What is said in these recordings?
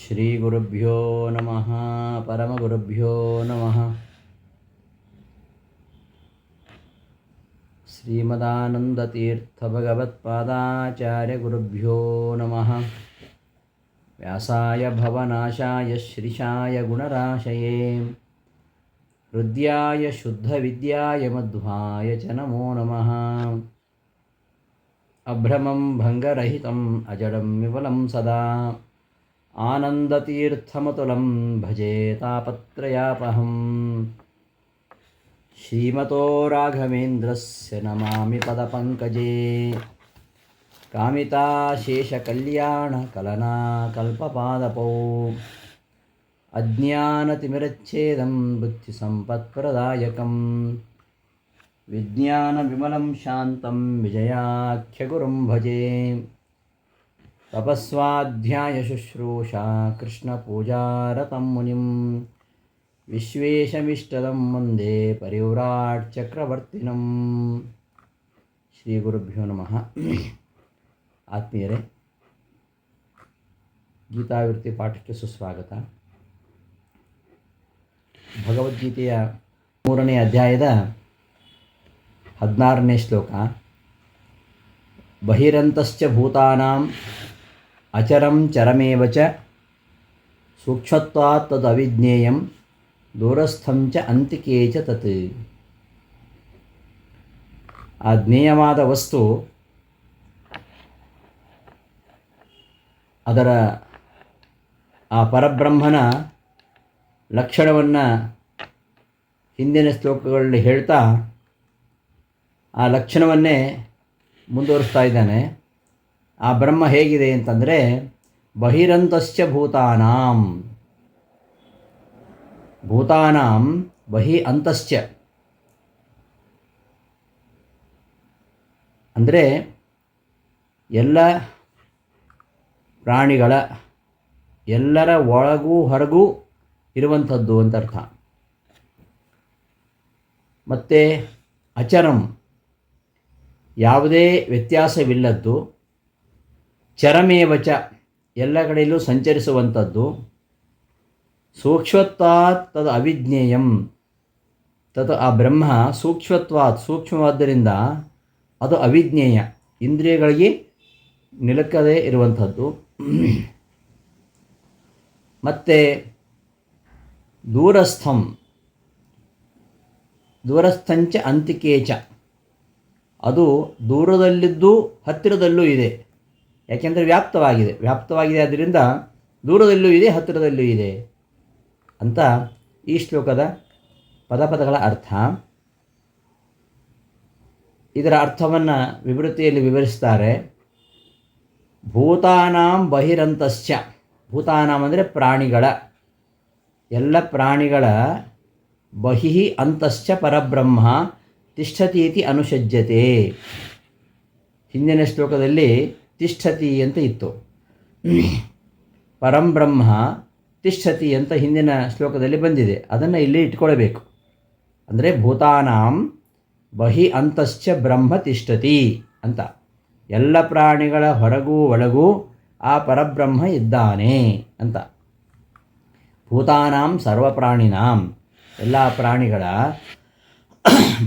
ಶ್ರೀಗುರುಭ್ಯೋ ನಮಃ. ಪರಮಗುರುಭ್ಯೋ ನಮಃ. ಶ್ರೀಮದಾನಂದತೀರ್ಥಭಗವತ್ಪಾದಾಚಾರ್ಯಗುರುಭ್ಯೋ ನಮಃ. ವ್ಯಾಸಾಯ ಭವನಾಶಾಯ ಶ್ರೀಶಾಯ ಗುಣರಾಶಯೇ ಹೃದ್ಯಾಯ ಶುದ್ಧವಿದ್ಯಾಯ ಮಧ್ವಾಯ ಚ ನಮೋ ನಮಃ. ಅಭ್ರಮಂ ಭಂಗರಹಿತಂ ಅಜಡಂ ವಿಮಲಂ ಸದಾ ಆನಂದತೀರ್ಥಮತುಲಂ ಭಜೆ ತಾಪತ್ರಯಾಪಹಂ. ಶ್ರೀಮತೋ ರಾಘವೇಂದ್ರಸ್ಯ ನಮಾಮಿ ಪದಪಂಕಜೇ ಕಾಮಿತಾಶೇಷಕಲ್ಯಾಣಕಲನಾ ಕಲ್ಪಪಾದಪೌ ಅಜ್ಞಾನತಿಮಿರಚ್ಛೇದಂ ಬುದ್ಧಿಸಂಪತ್ಪ್ರದಾಯಕಂ ವಿಜ್ಞಾನವಿಮಲಂ ಶಾಂತಂ ವಿಜಯಾಖ್ಯಗುರುಂ ಭಜೆ. ತಪಸ್ವಾಧ್ಯಾಯಶುಶ್ರೂಷಾ ಕೃಷ್ಣಪೂಜಾರತಂ ಮುನಿಂ ವಿಶ್ವೇಶಮಿಷ್ಟದಂ ವಂದೇ ಪರಿವ್ರಾಟ್ ಚಕ್ರವರ್ತಿನಂ. ಶ್ರೀ ಗುರುಭ್ಯೋ ನಮಃ. ಆತ್ಮೀಯರೇ, ಗೀತಾವೃತ್ತಿ ಪಾಠಕ್ಕೆ ಸುಸ್ವಾಗತ. ಭಗವದ್ಗೀತೆಯ 3ನೇ ಅಧ್ಯಾಯದ 16ನೇ ಶ್ಲೋಕ. ಬಹಿರಂತಶ್ಚ ಭೂತಾನಾಂ ಅಚರಂ ಚರಮೇವ ಚ ಸೂಕ್ಷ್ಮತ್ವಾತ್ ತದವಿಜ್ಞೇಯಂ ದೂರಸ್ಥಂ ಚ ಅಂತಿಕೇ ಚ ತತ್. ಆ ಜ್ಞೇಯವಾದ ವಸ್ತು ಅದರ ಆ ಪರಬ್ರಹ್ಮನ ಲಕ್ಷಣವನ್ನು ಹಿಂದಿನ ಶ್ಲೋಕಗಳಲ್ಲಿ ಹೇಳ್ತಾ ಆ ಲಕ್ಷಣವನ್ನೇ ಮುಂದುವರಿಸ್ತಾ ಇದ್ದಾನೆ. ಆ ಬ್ರಹ್ಮ ಹೇಗಿದೆ ಅಂತಂದರೆ, ಬಹಿರಂತಶ್ಚ ಭೂತಾನಾಂ, ಭೂತಾನಾಂ ಬಹಿ ಅಂತಶ್ಚ ಅಂದರೆ ಎಲ್ಲ ಪ್ರಾಣಿಗಳ ಎಲ್ಲರ ಒಳಗೂ ಹೊರಗೂ ಇರುವಂಥದ್ದು ಅಂತ ಅರ್ಥ. ಮತ್ತು ಅಚರಂ ಯಾವುದೇ ವ್ಯತ್ಯಾಸವಿಲ್ಲದ್ದು, ಚರಮೇವಚ ಎಲ್ಲ ಕಡೆಯಲ್ಲೂ ಸಂಚರಿಸುವಂಥದ್ದು, ಸೂಕ್ಷ್ಮತ್ವಾತ್ ತದ್ ಅವಿಜ್ಞೇಯಂ ತತ್ ಆ ಬ್ರಹ್ಮ ಸೂಕ್ಷ್ಮತ್ವಾತ್ ಸೂಕ್ಷ್ಮವಾದ್ದರಿಂದ ಅದು ಅವಿಜ್ಞೇಯ, ಇಂದ್ರಿಯಗಳಿಗೆ ನಿಲುಕದೇ ಇರುವಂಥದ್ದು. ಮತ್ತು ದೂರಸ್ಥಂಚ ಅಂತಿಕೇಚ, ಅದು ದೂರದಲ್ಲಿದ್ದು ಹತ್ತಿರದಲ್ಲೂ ಇದೆ. ಯಾಕೆಂದರೆ ವ್ಯಾಪ್ತವಾಗಿದೆ ಆದ್ದರಿಂದ ದೂರದಲ್ಲೂ ಇದೆ, ಹತ್ತಿರದಲ್ಲೂ ಇದೆ ಅಂತ ಈ ಶ್ಲೋಕದ ಪದಗಳ ಅರ್ಥ. ಇದರ ಅರ್ಥವನ್ನು ವಿವೃತಿಯಲ್ಲಿ ವಿವರಿಸ್ತಾರೆ. ಭೂತಾನಾಂ ಬಹಿರಂತಶ್ಚ, ಭೂತಾನಾಂ ಅಂದರೆ ಪ್ರಾಣಿಗಳ, ಎಲ್ಲ ಪ್ರಾಣಿಗಳ ಬಹಿಃ ಅಂತಶ್ಚ ಪರಬ್ರಹ್ಮ ತಿಷ್ಠತೀತಿ ಅನುಷಜ್ಯತೆ. ಹಿಂದಿನ ಶ್ಲೋಕದಲ್ಲಿ ತಿಷ್ಠತಿ ಅಂತ ಇತ್ತು, ಪರಂಬ್ರಹ್ಮ ತಿಷ್ಠತಿ ಅಂತ ಹಿಂದಿನ ಶ್ಲೋಕದಲ್ಲಿ ಬಂದಿದೆ. ಅದನ್ನು ಇಲ್ಲಿ ಇಟ್ಕೊಳ್ಬೇಕು. ಅಂದರೆ ಭೂತಾನಾಂ ಬಹಿ ಅಂತಶ್ಚ ಬ್ರಹ್ಮ ತಿಷ್ಠತಿ ಅಂತ, ಎಲ್ಲ ಪ್ರಾಣಿಗಳ ಹೊರಗೂ ಒಳಗೂ ಆ ಪರಬ್ರಹ್ಮ ಇದ್ದಾನೆ ಅಂತ. ಭೂತಾನಾಂ ಸರ್ವಪ್ರಾಣಿನಾಂ, ಎಲ್ಲ ಪ್ರಾಣಿಗಳ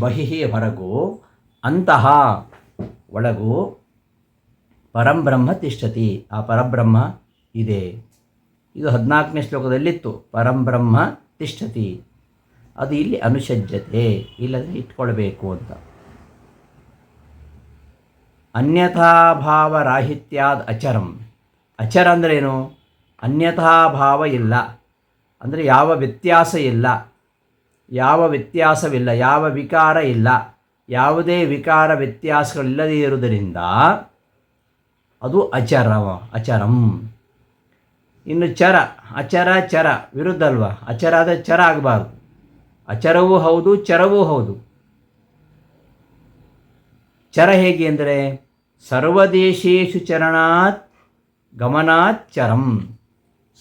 ಬಹಿಃ ಹೊರಗೂ, ಅಂತಃ ಒಳಗೂ, ಪರಂಬ್ರಹ್ಮ ತಿಷ್ಠತಿ ಆ ಪರಬ್ರಹ್ಮ ಇದೆ. ಇದು 14ನೇ ಶ್ಲೋಕದಲ್ಲಿತ್ತು, ಪರಂಬ್ರಹ್ಮ ತಿಷ್ಠತಿ. ಅದು ಇಲ್ಲಿ ಅನುಷಜ್ಯತೆ, ಇಲ್ಲದ್ರೆ ಇಟ್ಕೊಳ್ಬೇಕು ಅಂತ. ಅನ್ಯಥಾಭಾವರಾಹಿತ್ಯಾದ್ ಅಚರಂ, ಅಚರ ಅಂದ್ರೇನು? ಅನ್ಯಥಾಭಾವ ಇಲ್ಲ ಅಂದರೆ ಯಾವ ವ್ಯತ್ಯಾಸ ಇಲ್ಲ, ಯಾವ ವ್ಯತ್ಯಾಸವಿಲ್ಲ, ಯಾವ ವಿಕಾರ ಇಲ್ಲ, ಯಾವುದೇ ವಿಕಾರ ವ್ಯತ್ಯಾಸಗಳಿಲ್ಲದೇ ಇರುವುದರಿಂದ ಅದು ಅಚರಂ. ಇನ್ನು ಚರ, ಅಚರ ಚರ ವಿರುದ್ಧ ಅಲ್ವಾ? ಅಚರ ಆದರೆ ಚರ ಆಗಬಾರ್ದು. ಅಚರವೂ ಹೌದು, ಚರವೂ ಹೌದು. ಚರ ಹೇಗೆ ಅಂದರೆ ಸರ್ವದೇಶೇಷು ಚರಣಾತ್ ಗಮನಾತ್ ಚರಂ.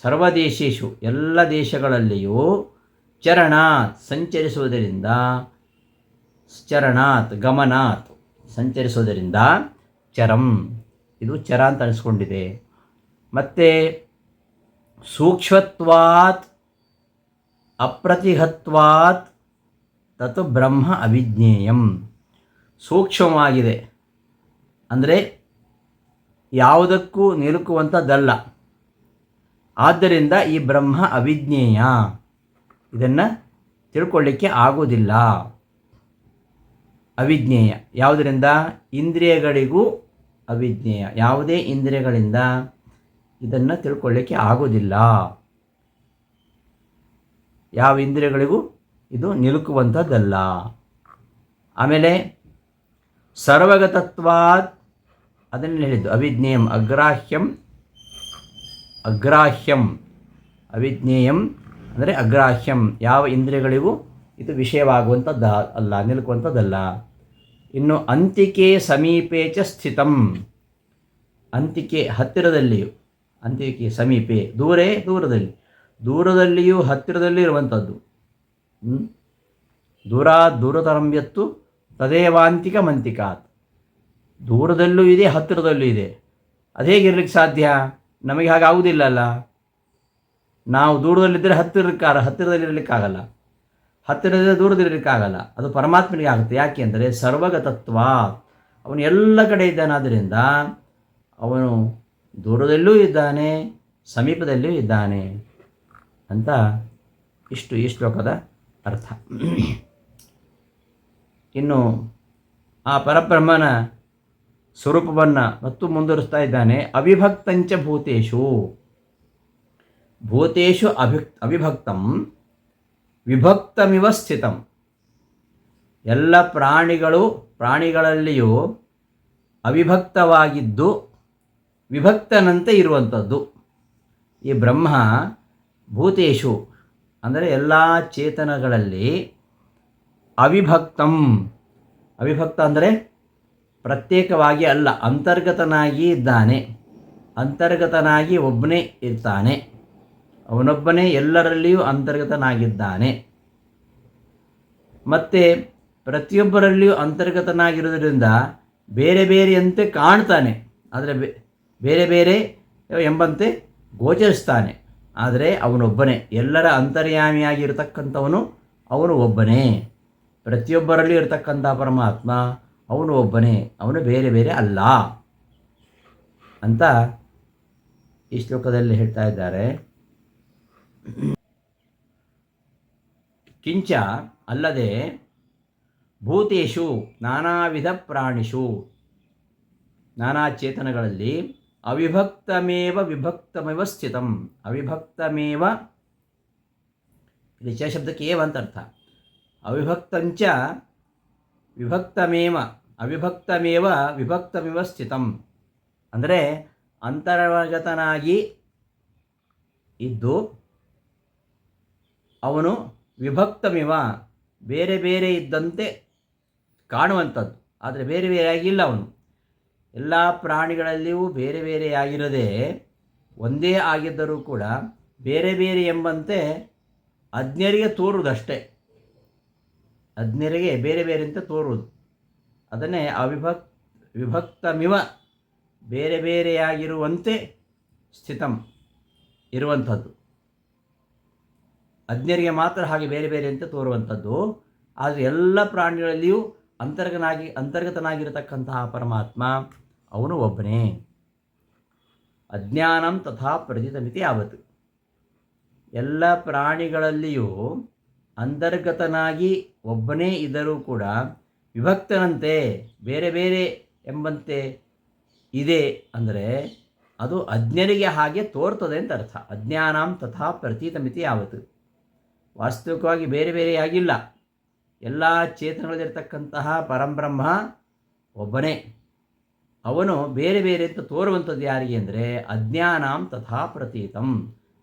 ಸರ್ವದೇಶೇಷು ಎಲ್ಲ ದೇಶಗಳಲ್ಲಿಯೂ ಚರಣಾತ್ ಸಂಚರಿಸುವುದರಿಂದ, ಚರಣಾತ್ ಗಮನಾತ್ ಸಂಚರಿಸುವುದರಿಂದ ಚರಂ, ಇದು ಚರ ಅಂತ ಅನಿಸ್ಕೊಂಡಿದೆ. ಮತ್ತು ಸೂಕ್ಷ್ಮತ್ವಾತ್ ಅಪ್ರತಿಹತ್ವಾತ್ ತತ್ ಬ್ರಹ್ಮ ಅವಿಜ್ಞೇಯಂ. ಸೂಕ್ಷ್ಮವಾಗಿದೆ ಅಂದರೆ ಯಾವುದಕ್ಕೂ ನಿಲುಕುವಂಥದ್ದಲ್ಲ. ಆದ್ದರಿಂದ ಈ ಬ್ರಹ್ಮ ಅವಿಜ್ಞೇಯ, ಇದನ್ನು ತಿಳ್ಕೊಳ್ಳಿಕ್ಕೆ ಆಗೋದಿಲ್ಲ. ಅವಿಜ್ಞೇಯ ಯಾವುದರಿಂದ? ಇಂದ್ರಿಯಗಳಿಗೂ ಅವಿಜ್ಞೇಯ. ಯಾವುದೇ ಇಂದ್ರಿಯಗಳಿಂದ ಇದನ್ನು ತಿಳ್ಕೊಳ್ಳಿಕ್ಕೆ ಆಗೋದಿಲ್ಲ. ಯಾವ ಇಂದ್ರಿಯಗಳಿಗೂ ಇದು ನಿಲುಕುವಂಥದ್ದಲ್ಲ. ಆಮೇಲೆ ಸರ್ವಗತತ್ವಾತ್, ಅದನ್ನು ಹೇಳಿದ್ದು ಅವಿಜ್ಞೇಯಂ ಅಗ್ರಾಹ್ಯಂ. ಅಗ್ರಾಹ್ಯಂ ಅವಿಜ್ಞೇಯಂ ಅಂದರೆ ಅಗ್ರಾಹ್ಯಂ, ಯಾವ ಇಂದ್ರಿಯಗಳಿಗೂ ಇದು ವಿಷಯವಾಗುವಂಥದ್ದು ಅಲ್ಲ, ನಿಲುಕುವಂಥದ್ದಲ್ಲ. ಇನ್ನು ಅಂತಿಕೆ ಸಮೀಪೆ ಚ ಸ್ಥಿತಂ. ಅಂತಿಕೆ ಹತ್ತಿರದಲ್ಲಿಯೂ, ಅಂತಿಕೆ ಸಮೀಪೆ ದೂರೇ ದೂರದಲ್ಲಿ, ದೂರದಲ್ಲಿಯೂ ಹತ್ತಿರದಲ್ಲಿ ಇರುವಂಥದ್ದು. ದೂರತರಂ ತದೇವಾಂತಿಕ ಮಂತಿಕಾತ್. ದೂರದಲ್ಲೂ ಇದೆ, ಹತ್ತಿರದಲ್ಲೂ ಇದೆ. ಅದು ಹೇಗಿರ್ಲಿಕ್ಕೆ ಸಾಧ್ಯ? ನಮಗೆ ಹಾಗಾಗುವುದಿಲ್ಲಲ್ಲ. ನಾವು ದೂರದಲ್ಲಿದ್ದರೆ ಹತ್ತಿರದಲ್ಲಿರಲಿಕ್ಕಾಗಲ್ಲ, ಹತ್ತಿರದಲ್ಲಿ ದೂರದಲ್ಲಿರಲಿಕ್ಕಾಗಲ್ಲ. ಅದು ಪರಮಾತ್ಮನಿಗೆ ಆಗುತ್ತೆ. ಯಾಕೆ ಅಂದರೆ ಸರ್ವಗತತ್ವ, ಅವನು ಎಲ್ಲ ಕಡೆ ಇದ್ದಾನಾದ್ದರಿಂದ ಅವನು ದೂರದಲ್ಲೂ ಇದ್ದಾನೆ, ಸಮೀಪದಲ್ಲೂ ಇದ್ದಾನೆ ಅಂತ ಇಷ್ಟು ಈ ಶ್ಲೋಕದ ಅರ್ಥ. ಇನ್ನು ಆ ಪರಬ್ರಹ್ಮನ ಸ್ವರೂಪವನ್ನು ಮತ್ತು ಮುಂದುವರಿಸ್ತಾ ಇದ್ದಾನೆ. ಅವಿಭಕ್ತಂಚ ಭೂತೇಷು, ಭೂತೇಷು ಅವಿಭಕ್ತಂ ವಿಭಕ್ತಮಿವ ಸ್ಥಿತಂ. ಎಲ್ಲ ಪ್ರಾಣಿಗಳಲ್ಲಿಯೂ ಅವಿಭಕ್ತವಾಗಿದ್ದು ವಿಭಕ್ತನಂತೆ ಇರುವಂಥದ್ದು ಈ ಬ್ರಹ್ಮ. ಭೂತೇಷು ಅಂದರೆ ಎಲ್ಲ ಚೇತನಗಳಲ್ಲಿ ಅವಿಭಕ್ತಂ. ಅವಿಭಕ್ತ ಅಂದರೆ ಪ್ರತ್ಯೇಕವಾಗಿ ಅಲ್ಲ, ಅಂತರ್ಗತನಾಗಿ ಇದ್ದಾನೆ. ಅಂತರ್ಗತನಾಗಿ ಒಬ್ಬನೇ ಇರ್ತಾನೆ, ಅವನೊಬ್ಬನೇ ಎಲ್ಲರಲ್ಲಿಯೂ ಅಂತರ್ಗತನಾಗಿದ್ದಾನೆ. ಮತ್ತು ಪ್ರತಿಯೊಬ್ಬರಲ್ಲಿಯೂ ಅಂತರ್ಗತನಾಗಿರೋದ್ರಿಂದ ಬೇರೆ ಬೇರೆಯಂತೆ ಕಾಣ್ತಾನೆ, ಆದರೆ ಬೇರೆ ಬೇರೆ ಎಂಬಂತೆ ಗೋಚರಿಸ್ತಾನೆ. ಆದರೆ ಅವನೊಬ್ಬನೇ, ಎಲ್ಲರ ಅಂತರ್ಯಾಮಿಯಾಗಿರ್ತಕ್ಕಂಥವನು ಅವನು ಒಬ್ಬನೇ. ಪ್ರತಿಯೊಬ್ಬರಲ್ಲಿ ಇರತಕ್ಕಂಥ ಪರಮಾತ್ಮ ಅವನು ಒಬ್ಬನೇ, ಅವನು ಬೇರೆ ಬೇರೆ ಅಲ್ಲ ಅಂತ ಈ ಶ್ಲೋಕದಲ್ಲಿ ಹೇಳ್ತಾ ಇದ್ದಾರೆ. ಕಿಂಚ ಅಲ್ಲದೆ ಭೂತೇಷು ನಾನಾವಿಧ ಪ್ರಾಣಿಷು, ನಾನಾ ಚೇತನಗಳಲ್ಲಿ ಅವಿಭಕ್ತಮೇವ ವಿಭಕ್ತಮೇವ ಸ್ಥಿತಂ. ಅವಿಭಕ್ತಮೇವ, ಇಲ್ಲಿ ಚ ಶಬ್ದಕ್ಕೆ ಏವ ಅಂತ ಅರ್ಥ. ಅವಿಭಕ್ತಂಚ ವಿಭಕ್ತಮೇವ ಅವಿಭಕ್ತಮೇವ ವಿಭಕ್ತಮಿವ ಸ್ಥಿತಂ ಅಂದರೆ ಅಂತರ್ಗತನಾಗಿ ಇದ್ದು ಅವನು ವಿಭಕ್ತಮಿವ ಬೇರೆ ಬೇರೆ ಇದ್ದಂತೆ ಕಾಣುವಂಥದ್ದು, ಆದರೆ ಬೇರೆ ಬೇರೆಯಾಗಿಲ್ಲ. ಅವನು ಎಲ್ಲ ಪ್ರಾಣಿಗಳಲ್ಲಿಯೂ ಬೇರೆ ಬೇರೆಯಾಗಿರದೆ ಒಂದೇ ಆಗಿದ್ದರೂ ಕೂಡ ಬೇರೆ ಬೇರೆ ಎಂಬಂತೆ ಅಜ್ಞರಿಗೆ ತೋರುವುದಷ್ಟೇ. ಅಜ್ಞರಿಗೆ ಬೇರೆ ಬೇರೆ ಅಂತ ತೋರುವುದು, ಅದನ್ನೇ ವಿಭಕ್ತಮಿವ ಬೇರೆ ಬೇರೆಯಾಗಿರುವಂತೆ ಸ್ಥಿತಂ ಇರುವಂಥದ್ದು. ಅಜ್ಞರಿಗೆ ಮಾತ್ರ ಹಾಗೆ ಬೇರೆ ಬೇರೆ ಅಂತ ತೋರುವಂಥದ್ದು. ಆದರೆ ಎಲ್ಲ ಪ್ರಾಣಿಗಳಲ್ಲಿಯೂ ಅಂತರ್ಗತನಾಗಿರತಕ್ಕಂತಹ ಪರಮಾತ್ಮ ಅವನು ಒಬ್ಬನೇ. ಅಜ್ಞಾನಂ ತಥಾ ಪ್ರತಿತಮಿತಿ ಯಾವತ್ತು. ಎಲ್ಲ ಪ್ರಾಣಿಗಳಲ್ಲಿಯೂ ಅಂತರ್ಗತನಾಗಿ ಒಬ್ಬನೇ ಇದ್ದರೂ ಕೂಡ ವಿಭಕ್ತನಂತೆ ಬೇರೆ ಬೇರೆ ಎಂಬಂತೆ ಇದೆ ಅಂದರೆ ಅದು ಅಜ್ಞರಿಗೆ ಹಾಗೆ ತೋರ್ತದೆ ಅಂತ ಅರ್ಥ. ಅಜ್ಞಾನಂ ತಥಾ ಪ್ರತೀತಮಿತಿ ಯಾವತ್ತು. ವಾಸ್ತವಿಕವಾಗಿ ಬೇರೆ ಬೇರೆಯಾಗಿಲ್ಲ. ಎಲ್ಲ ಚೇತನಗಳಲ್ಲಿರ್ತಕ್ಕಂತಹ ಪರಂಬ್ರಹ್ಮ ಒಬ್ಬನೇ. ಅವನು ಬೇರೆ ಬೇರೆ ಅಂತ ತೋರುವಂಥದ್ದು ಯಾರಿಗೆ ಅಂದರೆ ಅಜ್ಞಾನಂ ತಥಾ ಪ್ರತೀತಂ,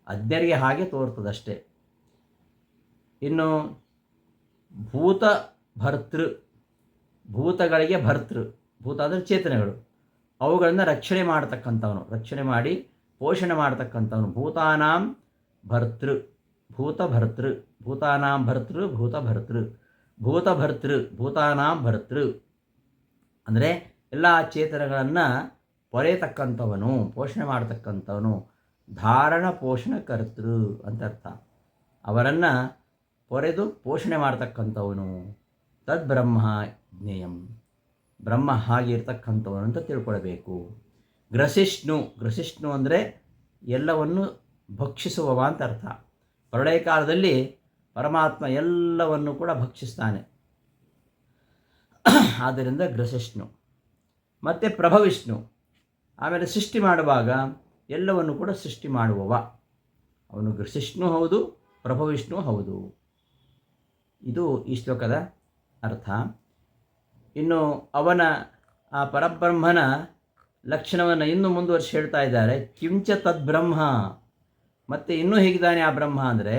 ಅಜ್ಞರಿಗೆ ಹಾಗೆ ತೋರ್ತದಷ್ಟೇ. ಇನ್ನು ಭೂತ ಭರ್ತೃ, ಭೂತಗಳಿಗೆ ಭರ್ತೃ, ಭೂತ ಅಂದರೆ ಚೇತನಗಳು, ಅವುಗಳನ್ನು ರಕ್ಷಣೆ ಮಾಡತಕ್ಕಂಥವನು, ರಕ್ಷಣೆ ಮಾಡಿ ಪೋಷಣೆ ಮಾಡತಕ್ಕಂಥವನು. ಭೂತಾನಾಂ ಭರ್ತೃ ಭೂತಭರ್ತೃ, ಭೂತಾನಾಂ ಭರ್ತೃ ಭೂತಭರ್ತೃ, ಭೂತಭರ್ತೃ ಭೂತಾನಾಂ ಭರ್ತೃ ಅಂದರೆ ಎಲ್ಲ ಚೇತನಗಳನ್ನು ಪೊರೆಯತಕ್ಕಂಥವನು, ಪೋಷಣೆ ಮಾಡತಕ್ಕಂಥವನು, ಧಾರಣ ಪೋಷಣ ಕರ್ತೃ ಅಂತ ಅರ್ಥ. ಅವರನ್ನು ಪೊರೆದು ಪೋಷಣೆ ಮಾಡ್ತಕ್ಕಂಥವನು. ತದ್ ಬ್ರಹ್ಮ ಜ್ಞೇಯಂ, ಬ್ರಹ್ಮ ಹಾಗೆ ಇರ್ತಕ್ಕಂಥವನು ಅಂತ ತಿಳ್ಕೊಳ್ಬೇಕು. ಗ್ರಸಿಷ್ಣು ಅಂದರೆ ಎಲ್ಲವನ್ನು ಭಕ್ಷಿಸುವವ ಅಂತ ಅರ್ಥ. ಪ್ರಳಯ ಕಾಲದಲ್ಲಿ ಪರಮಾತ್ಮ ಎಲ್ಲವನ್ನು ಕೂಡ ಭಕ್ಷಿಸ್ತಾನೆ, ಆದ್ದರಿಂದ ಗ್ರಸಿಷ್ಣು. ಮತ್ತು ಪ್ರಭವಿಷ್ಣು, ಆಮೇಲೆ ಸೃಷ್ಟಿ ಮಾಡುವಾಗ ಎಲ್ಲವನ್ನು ಕೂಡ ಸೃಷ್ಟಿ ಮಾಡುವವ. ಅವನು ಗ್ರಸಿಷ್ಣು ಹೌದು, ಪ್ರಭವಿಷ್ಣು ಹೌದು. ಇದು ಈ ಶ್ಲೋಕದ ಅರ್ಥ. ಇನ್ನು ಅವನ ಆ ಪರಬ್ರಹ್ಮನ ಲಕ್ಷಣವನ್ನು ಇನ್ನೂ ಮುಂದುವರಿಸಿ ಹೇಳ್ತಾ ಇದ್ದಾರೆ. ಕಿಂಚ ತದ್ಬ್ರಹ್ಮ, ಮತ್ತು ಇನ್ನೂ ಹೇಗಿದ್ದಾನೆ ಆ ಬ್ರಹ್ಮ ಅಂದರೆ,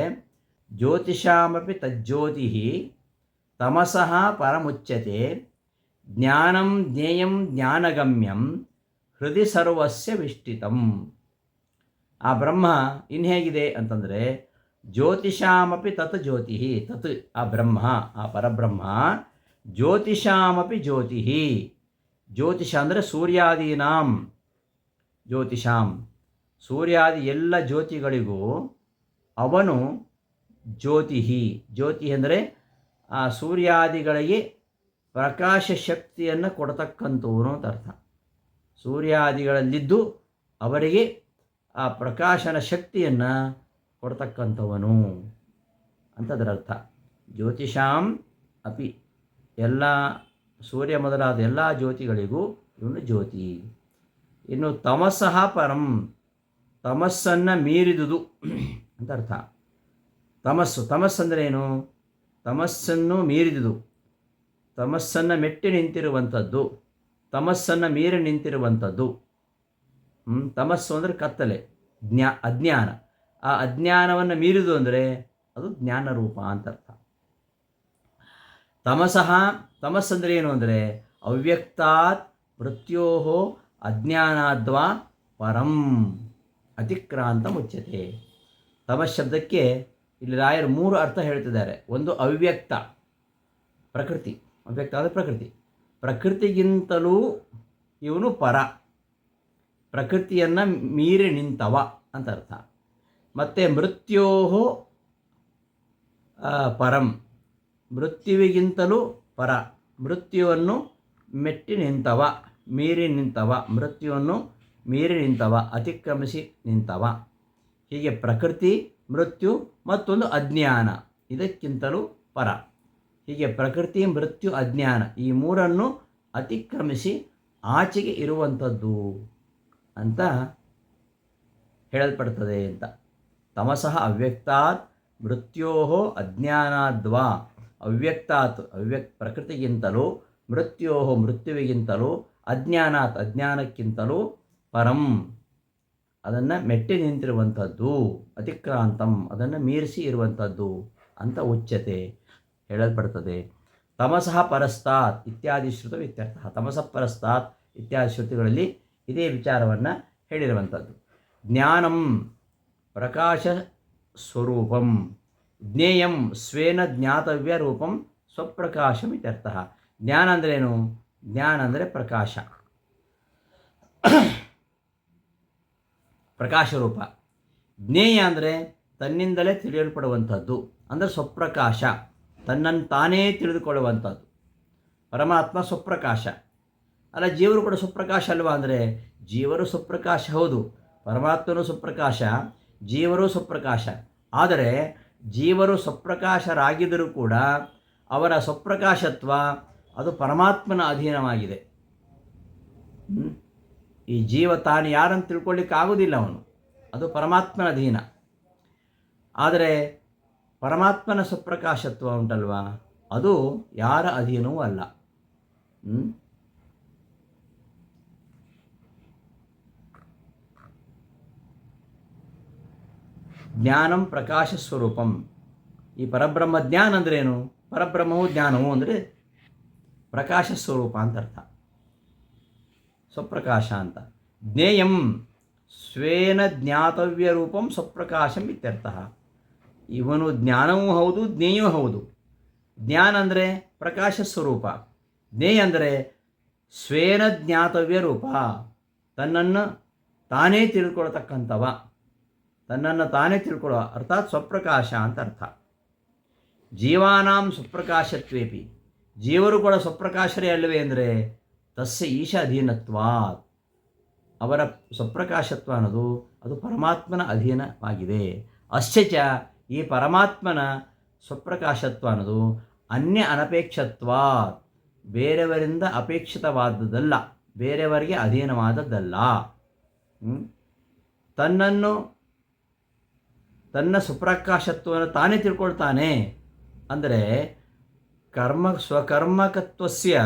ಜ್ಯೋತಿಷಾಮಪಿ ತಜ್ಜ್ಯೋತಿ ತಮಸಃ ಪರಮುಚ್ಯತೆ ಜ್ಞಾನಂ ಜ್ಞೇಯಂ ಜ್ಞಾನಗಮ್ಯಂ ಹೃದಯ ಸರ್ವಸ್ಯ ವಿಷ್ಟಿತಂ. ಆ ಬ್ರಹ್ಮ ಇನ್ನು ಹೇಗಿದೆ ಅಂತಂದರೆ, ಜ್ಯೋತಿಷಾಮಪಿ ತತ್ ಜ್ಯೋತಿ, ತತ್ ಆ ಬ್ರಹ್ಮ, ಆ ಪರಬ್ರಹ್ಮ, ಜ್ಯೋತಿಷಾಮಪಿ ಜ್ಯೋತಿ, ಜ್ಯೋತಿಷ ಅಂದರೆ ಸೂರ್ಯಾದೀನಾಂ ಜ್ಯೋತಿಷಾಂ, ಸೂರ್ಯಾದಿ ಎಲ್ಲ ಜ್ಯೋತಿಗಳಿಗೂ ಅವನು ಜ್ಯೋತಿ. ಜ್ಯೋತಿ ಅಂದರೆ ಆ ಸೂರ್ಯಾದಿಗಳಿಗೆ ಪ್ರಕಾಶ ಶಕ್ತಿಯನ್ನು ಕೊಡತಕ್ಕಂಥವನು ಅಂತ ಅರ್ಥ. ಸೂರ್ಯಾದಿಗಳಲ್ಲಿದ್ದು ಅವರಿಗೆ ಆ ಪ್ರಕಾಶನ ಶಕ್ತಿಯನ್ನು ಕೊಡ್ತಕ್ಕಂಥವನು ಅಂತದರರ್ಥ. ಜ್ಯೋತಿಷಾಂ ಅಪಿ, ಎಲ್ಲ ಸೂರ್ಯ ಮೊದಲಾದ ಎಲ್ಲ ಜ್ಯೋತಿಗಳಿಗೂ ಇವನು ಜ್ಯೋತಿ. ಇನ್ನು ತಮಸ್ಸಃ ಪರಂ, ತಮಸ್ಸನ್ನು ಮೀರಿದುದು ಅಂತ ಅರ್ಥ. ತಮಸ್ಸಂದರೆ ಏನು? ತಮಸ್ಸನ್ನು ಮೀರಿದುದು, ತಮಸ್ಸನ್ನು ಮೆಟ್ಟಿ ನಿಂತಿರುವಂಥದ್ದು, ತಮಸ್ಸನ್ನು ಮೀರಿ ನಿಂತಿರುವಂಥದ್ದು. ತಮಸ್ಸು ಅಂದರೆ ಕತ್ತಲೆ, ಅಜ್ಞಾನ. ಆ ಅಜ್ಞಾನವನ್ನು ಮೀರಿದು ಅಂದರೆ ಅದು ಜ್ಞಾನರೂಪ ಅಂತ ಅರ್ಥ. ತಮಸ್ಸಂದರೆ ಏನು ಅಂದರೆ ಅವ್ಯಕ್ತಾತ್ ಮೃತ್ಯೋ ಅಜ್ಞಾನಾದ್ವಾ ಪರಂ ಅತಿಕ್ರಾಂತ ಮುಚ್ಯತೆ. ತಮಸ್ ಶಬ್ದಕ್ಕೆ ಇಲ್ಲಿ ರಾಯರು 3 ಅರ್ಥ ಹೇಳ್ತಿದ್ದಾರೆ. ಒಂದು ಅವ್ಯಕ್ತ, ಪ್ರಕೃತಿ. ಅವ್ಯಕ್ತ ಅಂದರೆ ಪ್ರಕೃತಿ, ಪ್ರಕೃತಿಗಿಂತಲೂ ಇವನು ಪರ, ಪ್ರಕೃತಿಯನ್ನು ಮೀರಿ ನಿಂತವ ಅಂತ ಅರ್ಥ. ಮತ್ತು ಮೃತ್ಯೋ ಪರಂ, ಮೃತ್ಯುವಿಗಿಂತಲೂ ಪರ, ಮೃತ್ಯುವನ್ನು ಮೆಟ್ಟಿ ನಿಂತವ, ಮೀರಿ ನಿಂತವ, ಮೃತ್ಯುವನ್ನು ಮೀರಿ ನಿಂತವ, ಅತಿಕ್ರಮಿಸಿ ನಿಂತವ. ಹೀಗೆ ಪ್ರಕೃತಿ, ಮೃತ್ಯು, ಮತ್ತೊಂದು ಅಜ್ಞಾನ, ಇದಕ್ಕಿಂತಲೂ ಪರ. ಹೀಗೆ ಪ್ರಕೃತಿ, ಮೃತ್ಯು, ಅಜ್ಞಾನ ಈ 3 ಅತಿಕ್ರಮಿಸಿ ಆಚೆಗೆ ಇರುವಂಥದ್ದು ಅಂತ ಹೇಳಲ್ಪಡ್ತದೆ ಅಂತ. ತಮಸಃ ಅವ್ಯಕ್ತಾತ್ ಮೃತ್ಯೋ ಅಜ್ಞಾನಾದ್ವಾ, ಅವ್ಯಕ್ತಾತ್ ಪ್ರಕೃತಿಗಿಂತಲೂ, ಮೃತ್ಯೋ ಮೃತ್ಯುವಿಗಿಂತಲೂ, ಅಜ್ಞಾನಾತ್ ಅಜ್ಞಾನಕ್ಕಿಂತಲೂ ಪರಂ ಅದನ್ನು ಮೆಟ್ಟಿ ನಿಂತಿರುವಂಥದ್ದು, ಅತಿಕ್ರಾಂತಂ ಅದನ್ನು ಮೀರಿಸಿ ಇರುವಂಥದ್ದು ಅಂತ ಉಚ್ಯತೆ ಹೇಳಲ್ಪಡ್ತದೆ. ತಮಸಃ ಪರಸ್ತಾತ್ ಇತ್ಯಾದಿ ಶ್ರುತ ಇತ್ಯರ್ಥ. ತಮಸಃ ಪರಸ್ತಾತ್ ಇತ್ಯಾದಿ ಶ್ರುತಿಗಳಲ್ಲಿ ಇದೇ ವಿಚಾರವನ್ನು ಹೇಳಿರುವಂಥದ್ದು. ಜ್ಞಾನಂ ಪ್ರಕಾಶ ಸ್ವರೂಪಂ, ಜ್ಞೇಯಂ ಸ್ವೇನ ಜ್ಞಾತವ್ಯ ರೂಪಂ ಸ್ವಪ್ರಕಾಶಂ ಇತ್ಯರ್ಥ. ಜ್ಞಾನ ಅಂದ್ರೇನು? ಜ್ಞಾನ ಅಂದರೆ ಪ್ರಕಾಶ, ಪ್ರಕಾಶ ರೂಪ. ಜ್ಞೇಯ ಅಂದರೆ ತನ್ನಿಂದಲೇ ತಿಳಿಯಲ್ಪಡುವಂಥದ್ದು, ಅಂದರೆ ಸ್ವಪ್ರಕಾಶ, ತನ್ನನ್ನು ತಾನೇ ತಿಳಿದುಕೊಳ್ಳುವಂಥದ್ದು. ಪರಮಾತ್ಮ ಸ್ವಪ್ರಕಾಶ ಅಲ್ಲ, ಜೀವರು ಕೂಡ ಸ್ವಪ್ರಕಾಶ ಅಲ್ವಾ? ಅಂದರೆ ಜೀವರು ಸ್ವಪ್ರಕಾಶ ಹೌದು, ಪರಮಾತ್ಮನು ಸ್ವಪ್ರಕಾಶ, ಜೀವರು ಸ್ವಪ್ರಕಾಶ. ಆದರೆ ಜೀವರು ಸ್ವಪ್ರಕಾಶರಾಗಿದ್ದರೂ ಕೂಡ ಅವರ ಸ್ವಪ್ರಕಾಶತ್ವ ಅದು ಪರಮಾತ್ಮನ ಅಧೀನವಾಗಿದೆ. ಈ ಜೀವ ತಾನು ಯಾರನ್ನು ತಿಳ್ಕೊಳ್ಳಿಕ್ಕೆ ಆಗೋದಿಲ್ಲ, ಅವನು ಅದು ಪರಮಾತ್ಮನ ಅಧೀನ. ಆದರೆ ಪರಮಾತ್ಮನ ಸ್ವಪ್ರಕಾಶತ್ವ ಉಂಟಲ್ವಾ, ಅದು ಯಾರ ಅಧೀನವೂ ಅಲ್ಲ. ಜ್ಞಾನಂ ಪ್ರಕಾಶ ಸ್ವರೂಪಂ. ಈ ಪರಬ್ರಹ್ಮ ಜ್ಞಾನ ಅಂದ್ರೇನು? ಪರಬ್ರಹ್ಮವು ಜ್ಞಾನವು ಅಂದರೆ ಪ್ರಕಾಶ ಸ್ವರೂಪ ಅಂತ ಅರ್ಥ, ಸ್ವಪ್ರಕಾಶ ಅಂತ. ಜ್ಞೇಯಂ ಸ್ವೇನ ಜ್ಞಾತವ್ಯ ರೂಪಂ ಸ್ವಪ್ರಕಾಶಂ ಇತ್ಯರ್ಥ. ಇವನು ಜ್ಞಾನವೂ ಹೌದು, ಜ್ಞೇಯವೂ ಹೌದು. ಜ್ಞಾನ ಅಂದರೆ ಪ್ರಕಾಶ ಸ್ವರೂಪ, ಜ್ಞೇಯ ಅಂದರೆ ಸ್ವೇನ ಜ್ಞಾತವ್ಯ ರೂಪ, ತನ್ನನ್ನು ತಾನೇ ತಿಳ್ಕೊಳ್ತಕ್ಕಂಥವ. ತನ್ನನ್ನು ತಾನೇ ತಿಳ್ಕೊಳ್ಳೋ ಅರ್ಥಾತ್ ಸ್ವಪ್ರಕಾಶ ಅಂತ ಅರ್ಥ. ಜೀವಾನಾಂ ಸ್ವಪ್ರಕಾಶತ್ವೇಪಿ, ಜೀವರು ಕೂಡ ಸ್ವಪ್ರಕಾಶರೇ ಅಲ್ಲವೇ ಅಂದರೆ ತಸ್ಯ ಈಶ ಅಧೀನತ್ವಾತ್, ಅವರ ಸ್ವಪ್ರಕಾಶತ್ವ ಅನ್ನೋದು ಅದು ಪರಮಾತ್ಮನ ಅಧೀನವಾಗಿದೆ. ಅಶ್ಚ, ಈ ಪರಮಾತ್ಮನ ಸ್ವಪ್ರಕಾಶತ್ವ ಅನ್ನೋದು ಅನ್ಯ ಅನಪೇಕ್ಷತ್ವಾತ್, ಬೇರೆಯವರಿಂದ ಅಪೇಕ್ಷಿತವಾದದ್ದಲ್ಲ, ಬೇರೆಯವರಿಗೆ ಅಧೀನವಾದದ್ದಲ್ಲ. ತನ್ನ ಸ್ವಪ್ರಕಾಶತ್ವವನ್ನು ತಾನೇ ತಿಳ್ಕೊಳ್ತಾನೆ ಅಂದರೆ ಸ್ವಕರ್ಮಕತ್ವಸ್ಯ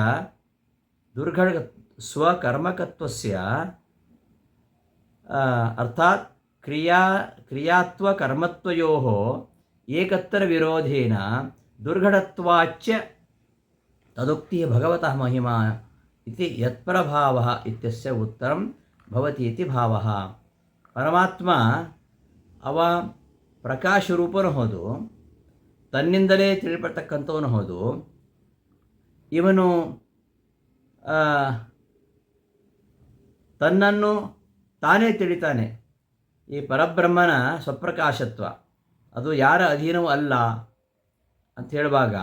ಸ್ವಕರ್ಮಕತ್ವಸ್ಯ ಅರ್ಥಾತ್ ಕ್ರಿಯಾತ್ವ ಕರ್ಮತ್ವಯೋಃ ಏಕತ್ರ ವಿರೋಧೇನ ದುರ್ಘಟತ್ವಾಚ್ಚ ತದುಕ್ತಿ ಭಗವತಃ ಮಹಿಮಾ ಇತಿ ಯತ್ಪ್ರಭಾವಃ ಇತ್ಯಸ್ಯ ಉತ್ತರಂ ಭವತಿ ಇತಿ ಭಾವಃ. ಪರಮಾತ್ಮ ಅವ ಪ್ರಕಾಶರೂಪನೂ ಹೌದು, ತನ್ನಿಂದಲೇ ತಿಳಿಪಡ್ತಕ್ಕಂಥವನು ಹೌದು. ಇವನು ತನ್ನನ್ನು ತಾನೇ ತಿಳಿತಾನೆ. ಈ ಪರಬ್ರಹ್ಮನ ಸ್ವಪ್ರಕಾಶತ್ವ ಅದು ಯಾರ ಅಧೀನವೂ ಅಲ್ಲ ಅಂತ ಹೇಳುವಾಗ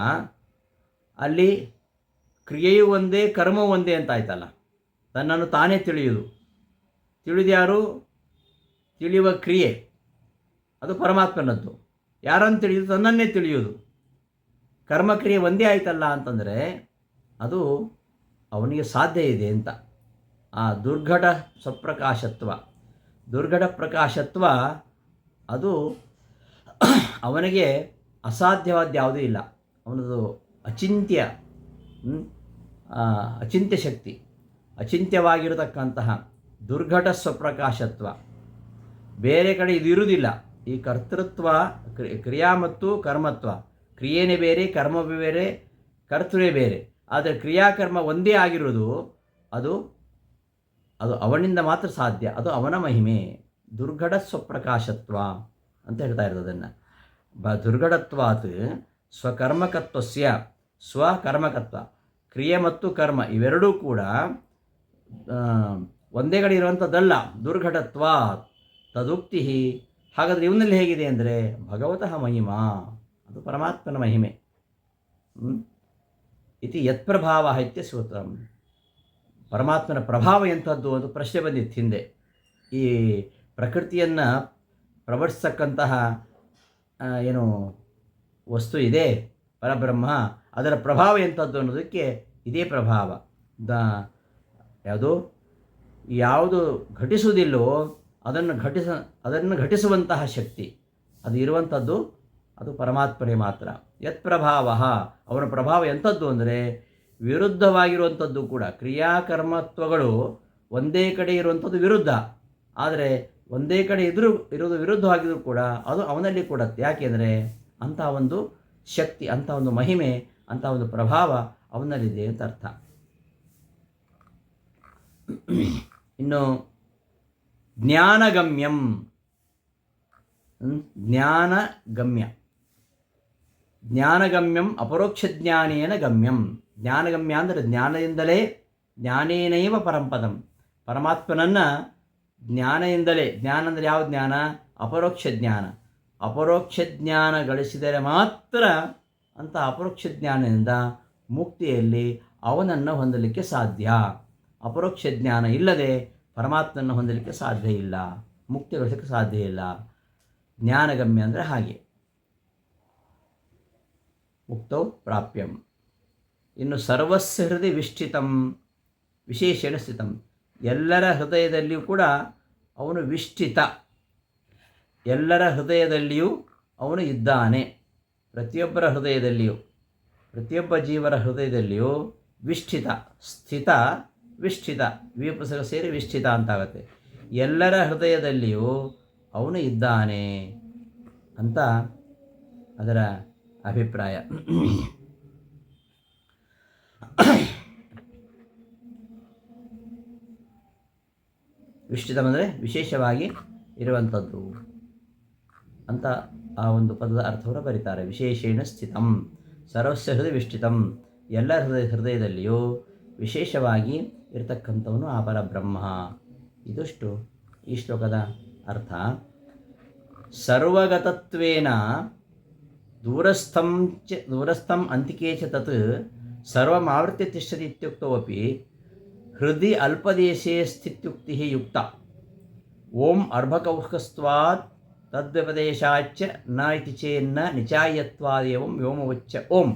ಅಲ್ಲಿ ಕ್ರಿಯೆಯು ಒಂದೇ ಕರ್ಮವೂ ಒಂದೇ ಅಂತ ಆಯ್ತಲ್ಲ. ತನ್ನನ್ನು ತಾನೇ ತಿಳಿಯುವುದು, ತಿಳಿದ್ಯಾರು? ತಿಳಿಯುವ ಕ್ರಿಯೆ ಅದು ಪರಮಾತ್ಮನದ್ದು. ಯಾರನ್ನು ತಿಳಿಯುವುದು? ತನ್ನನ್ನೇ ತಿಳಿಯುವುದು. ಕರ್ಮಕ್ರಿಯೆ ಒಂದೇ ಆಯ್ತಲ್ಲ ಅಂತಂದರೆ ಅದು ಅವನಿಗೆ ಸಾಧ್ಯ ಇದೆ ಅಂತ. ಆ ದುರ್ಘಟ ಪ್ರಕಾಶತ್ವ ಅದು ಅವನಿಗೆ ಅಸಾಧ್ಯವಾದ ಯಾವುದೂ ಇಲ್ಲ. ಅವನದು ಅಚಿಂತ್ಯ ಶಕ್ತಿ, ಅಚಿಂತ್ಯವಾಗಿರತಕ್ಕಂತಹ ದುರ್ಘಟ ಸ್ವಪ್ರಕಾಶತ್ವ. ಬೇರೆ ಕಡೆ ಇದು ಇರುವುದಿಲ್ಲ. ಈ ಕರ್ತೃತ್ವ, ಕ್ರಿಯಾ ಮತ್ತು ಕರ್ಮತ್ವ, ಕ್ರಿಯೆನೇ ಬೇರೆ, ಕರ್ಮವೇ ಬೇರೆ, ಕರ್ತೃವೇ ಬೇರೆ. ಆದರೆ ಕ್ರಿಯಾಕರ್ಮ ಒಂದೇ ಆಗಿರುವುದು ಅದು ಅವನಿಂದ ಮಾತ್ರ ಸಾಧ್ಯ. ಅದು ಅವನ ಮಹಿಮೆ. ದುರ್ಘಟ ಸ್ವಪ್ರಕಾಶತ್ವ ಅಂತ ಹೇಳ್ತಾ ಇರೋದು ಅದನ್ನು. ದುರ್ಘಟತ್ವಾತ್ ಸ್ವಕರ್ಮಕತ್ವಸ್ಯ, ಸ್ವಕರ್ಮಕತ್ವ, ಕ್ರಿಯೆ ಮತ್ತು ಕರ್ಮ ಇವೆರಡೂ ಕೂಡ ಒಂದೇ ಕಡೆ ಇರುವಂಥದ್ದಲ್ಲ. ದುರ್ಘಟತ್ವ ತದುಕ್ತಿ. ಹಾಗಾದರೆ ಇವನಲ್ಲಿ ಹೇಗಿದೆ ಅಂದರೆ ಭಗವತಃ ಮಹಿಮಾ, ಅದು ಪರಮಾತ್ಮನ ಮಹಿಮೆ. ಇತಿ ಯತ್ಪ್ರಭಾವ ಇತ್ಯ ಸೂತ್ರಂ. ಪರಮಾತ್ಮನ ಪ್ರಭಾವ ಎಂಥದ್ದು ಅಂತ ಪ್ರಶ್ನೆ ಬಂದಿತ್ತು ಹಿಂದೆ. ಈ ಪ್ರಕೃತಿಯನ್ನು ಪ್ರವರ್ತಿಸ್ತಕ್ಕಂತಹ ಏನು ವಸ್ತು ಇದೆ ಪರಬ್ರಹ್ಮ, ಅದರ ಪ್ರಭಾವ ಎಂಥದ್ದು ಅನ್ನೋದಕ್ಕೆ ಇದೇ ಪ್ರಭಾವ. ಯಾವುದು ಘಟಿಸುವುದಿಲ್ಲವೋ ಅದನ್ನು ಘಟಿಸುವಂತಹ ಶಕ್ತಿ ಅದು ಇರುವಂಥದ್ದು ಅದು ಪರಮಾತ್ಮನೇ ಮಾತ್ರ. ಯತ್ ಪ್ರಭಾವ, ಅವನ ಪ್ರಭಾವ ಎಂಥದ್ದು ಅಂದರೆ ವಿರುದ್ಧವಾಗಿರುವಂಥದ್ದು ಕೂಡ. ಕ್ರಿಯಾಕರ್ಮತ್ವಗಳು ಒಂದೇ ಕಡೆ ಇರುವಂಥದ್ದು ವಿರುದ್ಧ, ಆದರೆ ಒಂದೇ ಕಡೆ ಇರೋದು ವಿರುದ್ಧವಾಗಿದ್ದರೂ ಕೂಡ ಅದು ಅವನಲ್ಲಿ ಕೊಡುತ್ತೆ. ಯಾಕೆಂದರೆ ಅಂಥ ಒಂದು ಶಕ್ತಿ, ಅಂಥ ಒಂದು ಮಹಿಮೆ, ಅಂಥ ಒಂದು ಪ್ರಭಾವ ಅವನಲ್ಲಿದೆ ಅಂತ ಅರ್ಥ. ಇನ್ನು ಜ್ಞಾನಗಮ್ಯಂ, ಜ್ಞಾನಗಮ್ಯಂ ಅಪರೋಕ್ಷ ಜ್ಞಾನೇನ ಗಮ್ಯಂ. ಜ್ಞಾನಗಮ್ಯ ಅಂದರೆ ಜ್ಞಾನದಿಂದಲೇ, ಜ್ಞಾನೇನೈವ ಪರಂಪದಂ. ಪರಮಾತ್ಮನನ್ನು ಜ್ಞಾನದಿಂದಲೇ, ಜ್ಞಾನ ಅಂದರೆ ಯಾವ ಜ್ಞಾನ? ಅಪರೋಕ್ಷ ಜ್ಞಾನ. ಅಪರೋಕ್ಷ ಜ್ಞಾನ ಗಳಿಸಿದರೆ ಮಾತ್ರ ಅಂತ ಅಪರೋಕ್ಷ ಜ್ಞಾನದಿಂದ ಮುಕ್ತಿಯಲ್ಲಿ ಅವನನ್ನು ಹೊಂದಲಿಕ್ಕೆ ಸಾಧ್ಯ. ಅಪರೋಕ್ಷ ಜ್ಞಾನ ಇಲ್ಲದೆ ಪರಮಾತ್ಮನನ್ನು ಹೊಂದಲಿಕ್ಕೆ ಸಾಧ್ಯ ಇಲ್ಲ, ಮುಕ್ತಿ ಗಳಿಸಲಿಕ್ಕೆ ಸಾಧ್ಯ ಇಲ್ಲ. ಜ್ಞಾನಗಮ್ಯ ಅಂದರೆ ಹಾಗೆ. ಮುಕ್ತೌ ಪ್ರಾಪ್ಯಂ. ಇನ್ನು ಸರ್ವಸ್ಯ ಹೃದಯ ವಿಷ್ಠಿತಂ ವಿಶೇಷಣ ಸ್ಥಿತಂ. ಎಲ್ಲರ ಹೃದಯದಲ್ಲಿಯೂ ಕೂಡ ಅವನು ವಿಷ್ಠಿತ, ಎಲ್ಲರ ಹೃದಯದಲ್ಲಿಯೂ ಅವನು ಇದ್ದಾನೆ. ಪ್ರತಿಯೊಬ್ಬರ ಹೃದಯದಲ್ಲಿಯೂ, ಪ್ರತಿಯೊಬ್ಬ ಜೀವರ ಹೃದಯದಲ್ಲಿಯೂ ವಿಷ್ಠಿತ, ಸ್ಥಿತ, ವಿಷ್ಠಿತ, ವಿಪುಸಕ ಸೇರಿ ವಿಷ್ಠಿತ ಅಂತಾಗುತ್ತೆ. ಎಲ್ಲರ ಹೃದಯದಲ್ಲಿಯೂ ಅವನು ಇದ್ದಾನೆ ಅಂತ ಅದರ ಅಭಿಪ್ರಾಯ. ವಿಷ್ಠಿತಂ ಅಂದರೆ ವಿಶೇಷವಾಗಿ ಇರುವಂಥದ್ದು ಅಂತ ಆ ಒಂದು ಪದದ ಅರ್ಥವನ್ನು ಬರೀತಾರೆ. ವಿಶೇಷೇಣ ಸ್ಥಿತಂ, ಸರ್ವಸ್ಯ ಹೃದಯ ವಿಷ್ಠಿತಂ, ಎಲ್ಲ ಹೃದಯದಲ್ಲಿಯೂ ವಿಶೇಷವಾಗಿ ಇರತಕ್ಕಂಥವನು ಆ ಪರಬ್ರಹ್ಮ. ಇದಿಷ್ಟು ಈ ಶ್ಲೋಕದ ಅರ್ಥ. ಸರ್ವಗತತ್ವೇನ ದೂರಸ್ಥಂ ಅಂತಿಕೆ ಚ ತತ್ ಸರ್ವಮಾವೃತ್ಯ ತಿಷ್ಠತಿ ಇತ್ಯುಕ್ತೋಪಿ ಹೃದಯ ಅಲ್ಪದೇಶೇ ಸ್ಥಿತ್ಯುಕ್ತಿ ಯುಕ್ತ. ಓಂ ಅರ್ಭಕೌಹಸ್ತ್ವಾತ್ ತದ್ವ್ಯಪದೇಶಾಚ್ಚ ನ ಇತಿ ಚೇನ್ನ ನಿಚಾಯತ್ವಾದೇವಂ ವ್ಯೋಮವಚ್ಚ ಓಂ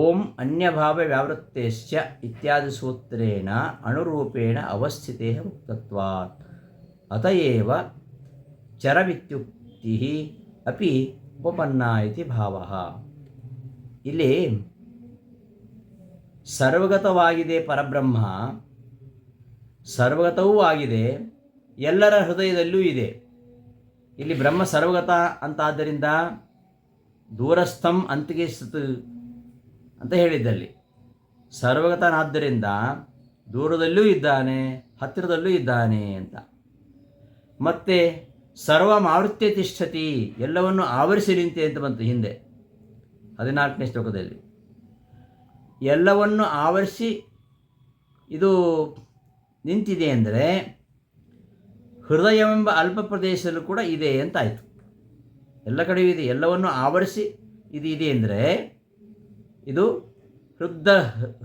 ಓಂ ಅನ್ಯಭಾವ ವ್ಯಾವೃತ್ತೇಶ್ಚ ಇತ್ಯಾದಿ ಸೂತ್ರೇಣ ಅನುರೂಪೇಣ ಅವಸ್ಥಿತೇ ಮುಕ್ತತ್ವಾತ್ ಅತಯೇವ ಚರವಿತ್ಯುಕ್ತಿ ಅಪಿ ಉಪಪನ್ನ ಇತಿ ಭಾವಃ. ಇಲ್ಲಿ ಸರ್ವಗತವಾಗಿದೆ ಪರಬ್ರಹ್ಮ, ಸರ್ವಗತವೂ ಆಗಿದೆ, ಎಲ್ಲರ ಹೃದಯದಲ್ಲೂ ಇದೆ. ಇಲ್ಲಿ ಬ್ರಹ್ಮ ಸರ್ವಗತ ಅಂತಾದ್ದರಿಂದ ದೂರಸ್ಥಂ ಅಂತಿಗೆ ಅಂತ ಹೇಳಿದ್ದಲ್ಲಿ ಸರ್ವಗತನಾದ್ದರಿಂದ ದೂರದಲ್ಲೂ ಇದ್ದಾನೆ, ಹತ್ತಿರದಲ್ಲೂ ಇದ್ದಾನೆ ಅಂತ. ಮತ್ತೆ ಸರ್ವಮಾವೃತ್ಯ ತಿಷ್ಠತಿ, ಎಲ್ಲವನ್ನು ಆವರಿಸಿ ನಿಂತೆ ಅಂತ ಬಂತು ಹಿಂದೆ 14ನೇ ಶ್ಲೋಕದಲ್ಲಿ. ಎಲ್ಲವನ್ನು ಆವರಿಸಿ ಇದು ನಿಂತಿದೆ ಅಂದರೆ ಹೃದಯವೆಂಬ ಅಲ್ಪ ಪ್ರದೇಶದಲ್ಲೂ ಕೂಡ ಇದೆ ಅಂತಾಯಿತು. ಎಲ್ಲ ಕಡೆಯೂ ಇದೆ, ಎಲ್ಲವನ್ನು ಆವರಿಸಿ ಇದು ಇದೆ ಅಂದರೆ ಇದು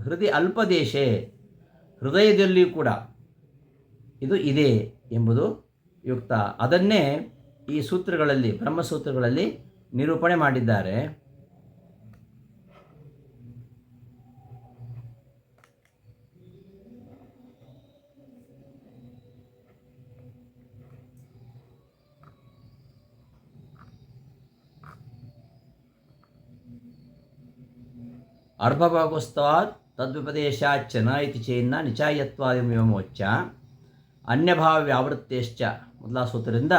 ಹೃದಯ ಅಲ್ಪದೇಶ, ಹೃದಯದಲ್ಲಿಯೂ ಕೂಡ ಇದು ಇದೆ ಎಂಬುದು ಯುಕ್ತ. ಅದನ್ನೇ ಈ ಸೂತ್ರಗಳಲ್ಲಿ, ಬ್ರಹ್ಮಸೂತ್ರಗಳಲ್ಲಿ ನಿರೂಪಣೆ ಮಾಡಿದ್ದಾರೆ. ಅರ್ಭಭಾಗೋಸ್ತಾತ್ ತದ್ವಿಪದೇಶಾಚ್ಚ ನ ಇತಿ ಚೇನ್ನ ನಿಚಾಯತ್ವಾದಿಮೋಚ್ಚ ಅನ್ಯಭಾವ ವ್ಯಾವೃತ್ತೇಶ್ಚ ಮೊದಲ ಸೂತ್ರದಿಂದ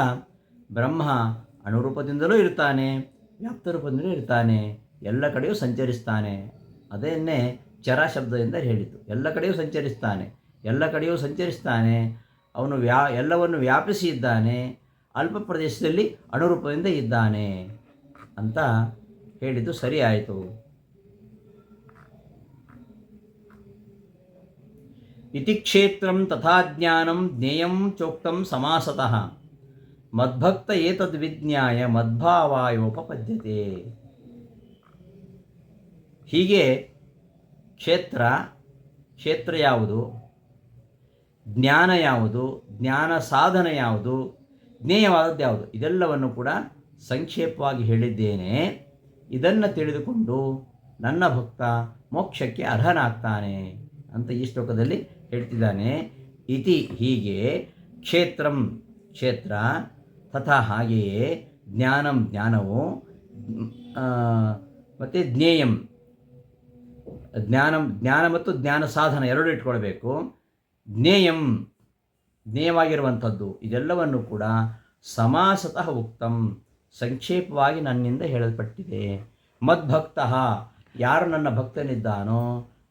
ಬ್ರಹ್ಮ ಅಣುರೂಪದಿಂದಲೂ ಇರ್ತಾನೆ, ವ್ಯಾಪ್ತ ರೂಪದಿಂದಲೂ ಇರ್ತಾನೆ, ಎಲ್ಲ ಕಡೆಯೂ ಸಂಚರಿಸ್ತಾನೆ. ಅದನ್ನೇ ಚರ ಶಬ್ದದಿಂದ ಹೇಳಿತು. ಎಲ್ಲ ಕಡೆಯೂ ಸಂಚರಿಸ್ತಾನೆ, ಎಲ್ಲ ಕಡೆಯೂ ಸಂಚರಿಸ್ತಾನೆ. ಅವನು ಎಲ್ಲವನ್ನು ವ್ಯಾಪಿಸಿ ಇದ್ದಾನೆ, ಅಲ್ಪ ಪ್ರದೇಶದಲ್ಲಿ ಅಣುರೂಪದಿಂದ ಇದ್ದಾನೆ ಅಂತ ಹೇಳಿದ್ದು ಸರಿ ಆಯಿತು. ಇತಿ ಕ್ಷೇತ್ರಂ ತಥಾ ಜ್ಞಾನಂ ಜ್ಞೇಯಂ ಚೋಕ್ತಂ ಸಮಾಸತಃ ಮದ್ಭಕ್ತ ಏತದ್ವಿಜ್ಞಾಯ ಮದ್ಭಾವಾಯೋಪಪದ್ಯತೆ. ಹೀಗೆ ಕ್ಷೇತ್ರ ಯಾವುದು, ಜ್ಞಾನ ಯಾವುದು, ಜ್ಞಾನ ಸಾಧನ ಯಾವುದು, ಜ್ಞೇಯವಾದದ್ದು ಯಾವುದು, ಇದೆಲ್ಲವನ್ನು ಕೂಡ ಸಂಕ್ಷೇಪವಾಗಿ ಹೇಳಿದ್ದೇನೆ. ಇದನ್ನು ತಿಳಿದುಕೊಂಡು ನನ್ನ ಭಕ್ತ ಮೋಕ್ಷಕ್ಕೆ ಅರ್ಹನಾಗ್ತಾನೆ ಅಂತ ಈ ಶ್ಲೋಕದಲ್ಲಿ ಹೇಳ್ತಿದ್ದಾನೆ. ಇತಿ ಹೀಗೆ, ಕ್ಷೇತ್ರಂ ಕ್ಷೇತ್ರ, ತಥಾ ಹಾಗೆಯೇ, ಜ್ಞಾನಂ ಜ್ಞಾನವು, ಮತ್ತು ಜ್ಞೇಯಂ ಜ್ಞಾನ ಮತ್ತು ಜ್ಞಾನ ಸಾಧನ ಎರಡೂ ಇಟ್ಕೊಳ್ಬೇಕು. ಜ್ಞೇಯಂ ಜ್ಞೇಯವಾಗಿರುವಂಥದ್ದು, ಇದೆಲ್ಲವನ್ನು ಕೂಡ ಸಮಾಸತಃ ಉಕ್ತಂ ಸಂಕ್ಷೇಪವಾಗಿ ನನ್ನಿಂದ ಹೇಳಲ್ಪಟ್ಟಿದೆ. ಮದ್ಭಕ್ತ ಯಾರು ನನ್ನ ಭಕ್ತನಿದ್ದಾನೋ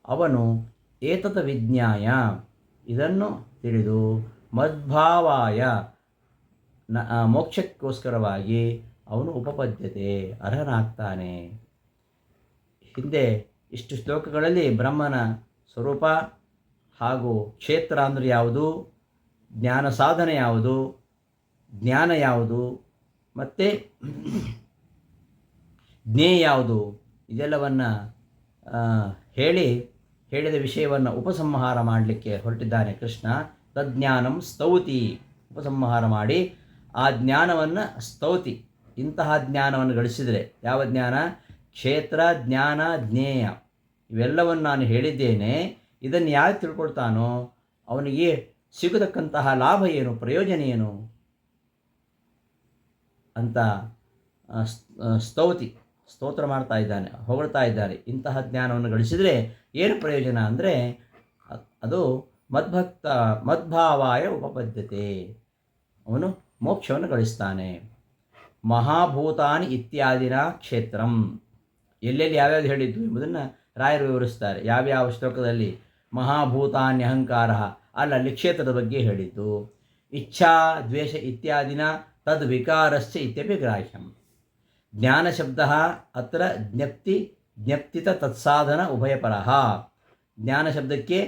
ಅವನು ಏತತ ವಿಜ್ಞಾಯ ಇದನ್ನು ತಿಳಿದು ಮದ್ಭಾವಾಯ ಮೋಕ್ಷಕ್ಕೋಸ್ಕರವಾಗಿ ಅವನು ಉಪಪದ್ಯತೆ ಅರ್ಹನಾಗ್ತಾನೆ. ಹಿಂದೆ ಇಷ್ಟು ಶ್ಲೋಕಗಳಲ್ಲಿ ಬ್ರಹ್ಮನ ಸ್ವರೂಪ ಹಾಗೂ ಕ್ಷೇತ್ರ ಅಂದರೆ ಯಾವುದು, ಜ್ಞಾನ ಸಾಧನೆ ಯಾವುದು, ಜ್ಞಾನ ಯಾವುದು, ಮತ್ತು ಜ್ಞೇಯ ಯಾವುದು, ಇದೆಲ್ಲವನ್ನು ಹೇಳಿದ ವಿಷಯವನ್ನು ಉಪಸಂಹಾರ ಮಾಡಲಿಕ್ಕೆ ಹೊರಟಿದ್ದಾನೆ ಕೃಷ್ಣ. ತಜ್ಞಾನಂ ಸ್ತೌತಿ, ಉಪಸಂಹಾರ ಮಾಡಿ ಆ ಜ್ಞಾನವನ್ನು ಸ್ತೌತಿ. ಇಂತಹ ಜ್ಞಾನವನ್ನು ಗಳಿಸಿದರೆ, ಯಾವ ಜ್ಞಾನ, ಕ್ಷೇತ್ರ ಜ್ಞಾನ ಜ್ಞೇಯ ಇವೆಲ್ಲವನ್ನು ನಾನು ಹೇಳಿದ್ದೇನೆ. ಇದನ್ನು ಯಾರು ತಿಳ್ಕೊಳ್ತಾನೋ ಅವನಿಗೆ ಸಿಗತಕ್ಕಂತಹ ಲಾಭ ಏನು, ಪ್ರಯೋಜನ ಏನು ಅಂತ ಸ್ತೋತ್ರ ಮಾಡ್ತಾ ಇದ್ದಾನೆ, ಹೊಗಳ್ತಾ ಇದ್ದಾರೆ. ಇಂತಹ ಜ್ಞಾನವನ್ನು ಗಳಿಸಿದರೆ ಏನು ಪ್ರಯೋಜನ ಅಂದರೆ ಅದು ಮದ್ಭಾವಾಯ ಉಪಪದ್ಯತೆ, ಅವನು ಮೋಕ್ಷವನ್ನು ಗಳಿಸ್ತಾನೆ. ಮಹಾಭೂತಾನಿ ಇತ್ಯಾದಿನ ಕ್ಷೇತ್ರಂ, ಎಲ್ಲೆಲ್ಲಿ ಯಾವ್ಯಾವ್ದು ಹೇಳಿದ್ದು ಎಂಬುದನ್ನು ರಾಯರು ವಿವರಿಸ್ತಾರೆ. ಯಾವ್ಯಾವ ಶ್ಲೋಕದಲ್ಲಿ ಮಹಾಭೂತಾನ್ಯ ಅಹಂಕಾರ ಅಲ್ಲಿ ಕ್ಷೇತ್ರದ ಬಗ್ಗೆ ಹೇಳಿದ್ದು. ಇಚ್ಛಾ ದ್ವೇಷ ಇತ್ಯಾದಿನ ತದ್ ವಿಕಾರಶ್ಚ ಇತ್ಯಪಿ ಗ್ರಾಹ್ಯಂ. ಜ್ಞಾನಶಬ್ದ ಅತ್ರ ಜ್ಞಪ್ತಿತ ತತ್ಸಾಧನ ಉಭಯಪರಃ. ಜ್ಞಾನ ಶಬ್ದಕ್ಕೆ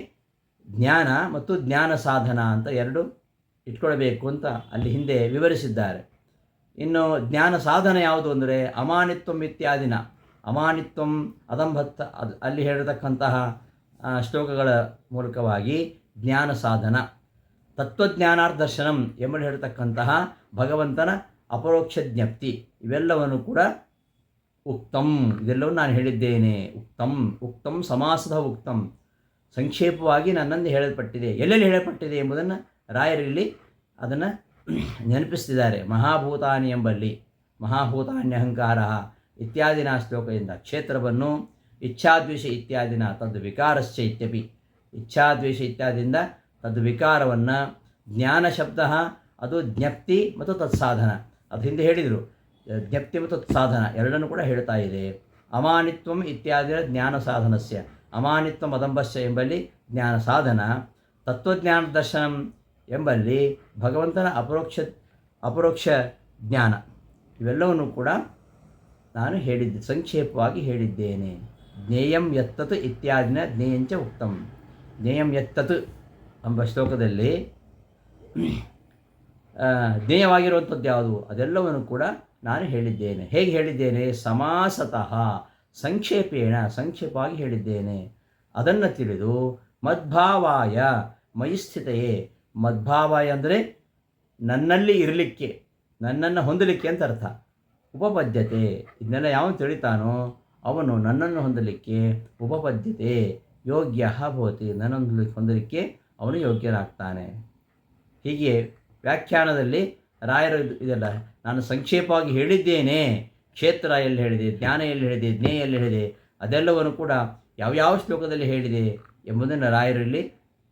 ಜ್ಞಾನ ಮತ್ತು ಜ್ಞಾನ ಸಾಧನ ಅಂತ ಎರಡು ಇಟ್ಕೊಳ್ಬೇಕು ಅಂತ ಅಲ್ಲಿ ಹಿಂದೆ ವಿವರಿಸಿದ್ದಾರೆ. ಇನ್ನು ಜ್ಞಾನ ಸಾಧನ ಯಾವುದು ಅಂದರೆ ಅಮಾನಿತ್ವಂ ಇತ್ಯಾದಿನ, ಅಮಾನಿತ್ವಂ ಅದಂಭತ್ತ ಅಲ್ಲಿ ಹೇಳಿರತಕ್ಕಂತಹ ಶ್ಲೋಕಗಳ ಮೂಲಕವಾಗಿ ಜ್ಞಾನ ಸಾಧನ, ತತ್ವಜ್ಞಾನಾರ್ದರ್ಶನಂ ಎಂಬಲ್ಲಿ ಹೇಳ್ತಕ್ಕಂತಹ ಭಗವಂತನ ಅಪರೋಕ್ಷ ಜ್ಞಪ್ತಿ, ಇವೆಲ್ಲವನ್ನು ಕೂಡ ಉಕ್ತಂ, ಇದೆಲ್ಲವೂ ನಾನು ಹೇಳಿದ್ದೇನೆ. ಉಕ್ತಂ ಸಮಾಸದ ಉಕ್ತಂ, ಸಂಕ್ಷೇಪವಾಗಿ ನನ್ನಲ್ಲಿ ಹೇಳಲ್ಪಟ್ಟಿದೆ. ಎಲ್ಲೆಲ್ಲಿ ಹೇಳಲ್ಪಟ್ಟಿದೆ ಎಂಬುದನ್ನು ರಾಯರಲ್ಲಿ ಅದನ್ನು ನೆನಪಿಸ್ತಿದ್ದಾರೆ. ಮಹಾಭೂತಾನಿ ಎಂಬಲ್ಲಿ ಮಹಾಭೂತಾನ್ಯಹಂಕಾರ ಇತ್ಯಾದಿನ ಶ್ಲೋಕದಿಂದ ಕ್ಷೇತ್ರವನ್ನು ಇಚ್ಛಾದ್ವೇಷ ಇತ್ಯಾದಿನ ತದ್ ವಿಕಾರಶ್ಚ ಇತ್ಯಪಿ, ಇಚ್ಛಾದ್ವೇಷ ಇತ್ಯಾದಿಯಿಂದ ತದ್ ವಿಕಾರವನ್ನು ಜ್ಞಾನ ಶಬ್ದ ಅದು ಜ್ಞಪ್ತಿ ಮತ್ತು ತತ್ಸಾಧನ, ಅದು ಹಿಂದೆ ಹೇಳಿದರು. ಜ್ಞಪ್ತಿ ಮತ್ತು ತತ್ಸಾಧನ ಎರಡನ್ನೂ ಕೂಡ ಹೇಳ್ತಾ ಇದೆ. ಅಮಾನಿತ್ವಂ ಇತ್ಯಾದಿನ ಜ್ಞಾನ ಸಾಧನಸ್ಯ, ಅಮಾನಿತ್ವಂ ಅದಂಬಸ್ಯ ಎಂಬಲ್ಲಿ ಜ್ಞಾನ ಸಾಧನ, ತತ್ವಜ್ಞಾನ ದರ್ಶನಂ ಎಂಬಲ್ಲಿ ಭಗವಂತನ ಅಪರೋಕ್ಷ ಜ್ಞಾನ, ಇವೆಲ್ಲವನ್ನು ಕೂಡ ನಾನು ಸಂಕ್ಷೇಪವಾಗಿ ಹೇಳಿದ್ದೇನೆ. ಜ್ಞೇಯಂ ಯತ್ತತ್ ಇತ್ಯಾದಿನ ಜ್ಞೇಯಂಚ ಉಕ್ತಂ, ಜ್ಞೇಯಂ ಯತ್ತತ್ ಎಂಬ ಶ್ಲೋಕದಲ್ಲಿ ಜ್ಞೇಯವಾಗಿರುವಂಥದ್ದು ಯಾವುದು ಅದೆಲ್ಲವನ್ನು ಕೂಡ ನಾನು ಹೇಳಿದ್ದೇನೆ. ಹೇಗೆ ಹೇಳಿದ್ದೇನೆ? ಸಮಾಸತಃ, ಸಂಕ್ಷೇಪವಾಗಿ ಹೇಳಿದ್ದೇನೆ. ಅದನ್ನು ತಿಳಿದು ಮದ್ಭಾವಾಯ ಮಯಿ ಸ್ಥಿತೆಯೇ, ಮದ್ಭಾವಾಯ ಅಂದರೆ ನನ್ನಲ್ಲಿ ಇರಲಿಕ್ಕೆ, ನನ್ನನ್ನು ಹೊಂದಲಿಕ್ಕೆ ಅಂತ ಅರ್ಥ. ಉಪಪದ್ಯತೆ, ಇದನ್ನೆಲ್ಲ ಯಾವನು ತಿಳಿತಾನೋ ಅವನು ನನ್ನನ್ನು ಹೊಂದಲಿಕ್ಕೆ ಉಪಪದ್ಯತೆ ಯೋಗ್ಯ ಭವತಿ, ನನ್ನನ್ನು ಹೊಂದಲಿಕ್ಕೆ ಅವನು ಯೋಗ್ಯನಾಗ್ತಾನೆ. ಹೀಗೆ ವ್ಯಾಖ್ಯಾನದಲ್ಲಿ ರಾಯರು ಇದೆಲ್ಲ ನಾನು ಸಂಕ್ಷೇಪವಾಗಿ ಹೇಳಿದ್ದೇನೆ. ಕ್ಷೇತ್ರ ಎಲ್ಲಿ ಹೇಳಿದೆ, ಜ್ಞಾನ ಎಲ್ಲಿ ಹೇಳಿದೆ, ಜ್ಞೇಯ ಎಲ್ಲಿ ಹೇಳಿದೆ, ಅದೆಲ್ಲವನ್ನು ಕೂಡ ಯಾವ್ಯಾವ ಶ್ಲೋಕದಲ್ಲಿ ಹೇಳಿದೆ ಎಂಬುದನ್ನು ರಾಯರಲ್ಲಿ